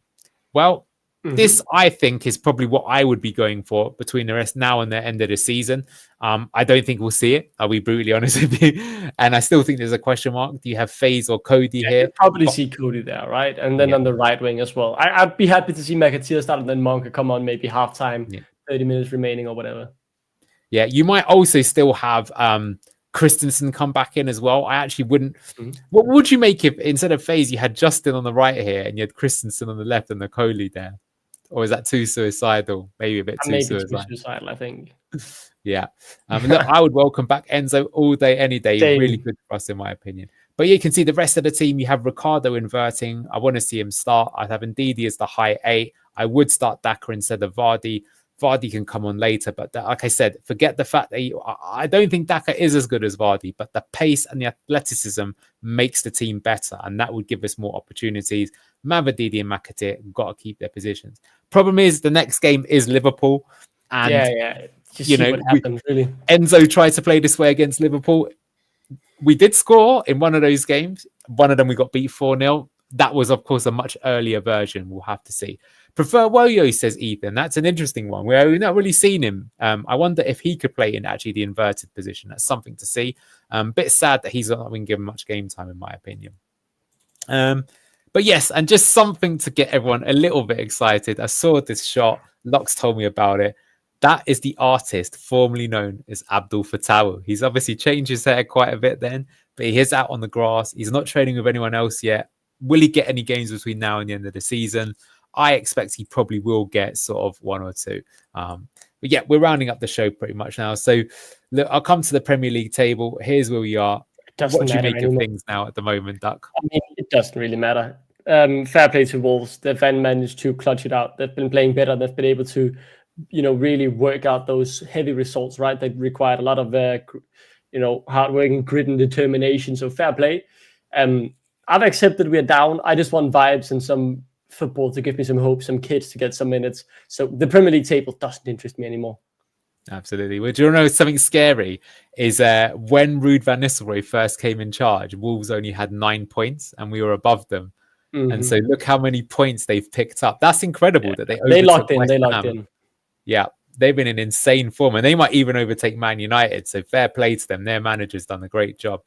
Speaker 4: Well, this, I think, is probably what I would be going for between the rest now and the end of the season. I don't think we'll see it. I'll be brutally honest with you. And I still think there's a question mark. Do you have Faze or Cody here?
Speaker 5: You'll probably see Cody there, right? And then on the right wing as well. I'd be happy to see McAteer start and then Monka come on maybe halftime, 30 minutes remaining or whatever. Yeah,
Speaker 4: you might also still have Christensen come back in as well. I actually wouldn't. What would you make if instead of Faze, you had Justin on the right here and you had Christensen on the left and the Coley there? Or is that too suicidal? Maybe a bit too
Speaker 5: suicidal, I think.
Speaker 4: Yeah. Look, I would welcome back Enzo all day, any day. Really good for us, in my opinion. But you can see the rest of the team. You have Ricardo inverting. I want to see him start. I'd have Ndidi as the high 8. I would start Daka instead of Vardy. Vardy can come on later. But like I said, forget the fact that I don't think Daka is as good as Vardy. But the pace and the athleticism makes the team better. And that would give us more opportunities. Mavididi and McAteer got to keep their positions. Problem is, the next game is Liverpool. And,
Speaker 5: Just you know, what happens, really.
Speaker 4: Enzo tried to play this way against Liverpool. We did score in one of those games. One of them we got beat 4-0. That was, of course, a much earlier version. We'll have to see. Prefer Woyo, says Ethan. That's an interesting one. We've not really seen him. I wonder if he could play in actually the inverted position. That's something to see. Bit sad that he's not been given much game time, in my opinion. But yes, and just something to get everyone a little bit excited. I saw this shot. Locks told me about it. That is the artist formerly known as Abdul Fattah. He's obviously changed his hair quite a bit then, but he is out on the grass. He's not training with anyone else yet. Will he get any games between now and the end of the season? I expect he probably will get sort of 1 or 2. But yeah, we're rounding up the show pretty much now. So look, I'll come to the Premier League table. Here's where we are. What do you make of things now at the moment, Duck?
Speaker 5: I mean, it doesn't really matter. Fair play to Wolves. They've managed to clutch it out. They've been playing better. They've been able to, really work out those heavy results, right? That required a lot of, hard work and grit and determination. So fair play. I've accepted we're down. I just want vibes and some football to give me some hope, some kids to get some minutes. So the Premier League table doesn't interest me anymore.
Speaker 4: Absolutely. Well, do you know something scary? Is when Ruud van Nistelrooy first came in charge, Wolves only had 9 points and we were above them. And so look how many points they've picked up. That's incredible that they
Speaker 5: locked in.
Speaker 4: Yeah, they've been in insane form and they might even overtake Man United. So fair play to them. Their manager's done a great job.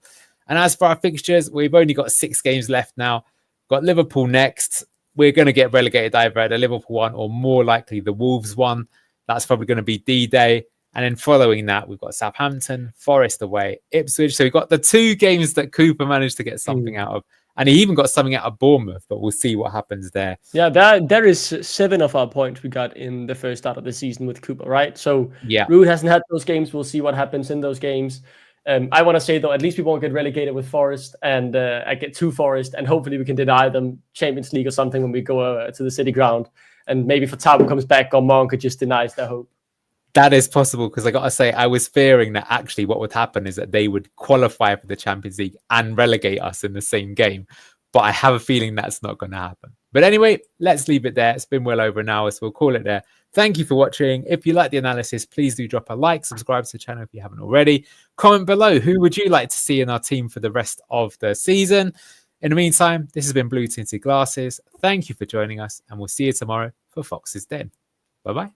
Speaker 4: And as for our fixtures, we've only got 6 games left now. Got Liverpool next. We're going to get relegated either at the Liverpool one or more likely the Wolves one. That's probably going to be D-Day. And then following that, we've got Southampton, Forest away, Ipswich. So we've got the 2 games that Cooper managed to get something out of. And he even got something out of Bournemouth, but we'll see what happens there.
Speaker 5: Yeah, there is 7 of our points we got in the first start of the season with Cooper, right? So
Speaker 4: Yeah,
Speaker 5: Ruud hasn't had those games. We'll see what happens in those games. I want to say, though, at least we won't get relegated with Forest, and I get to Forest, and hopefully we can deny them Champions League or something when we go to the City ground. And maybe if Tabo comes back, Gormand could just deny their hope.
Speaker 4: that is possible, because I got to say, I was fearing that actually what would happen is that they would qualify for the Champions League and relegate us in the same game. But I have a feeling that's not going to happen. But anyway, let's leave it there. It's been well over an hour, so we'll call it there. Thank you for watching. If you like the analysis, please do drop a like, subscribe to the channel if you haven't already. Comment below, who would you like to see in our team for the rest of the season? In the meantime, this has been Blue Tinted Glasses. Thank you for joining us, and we'll see you tomorrow for Fox's Den. Bye-bye.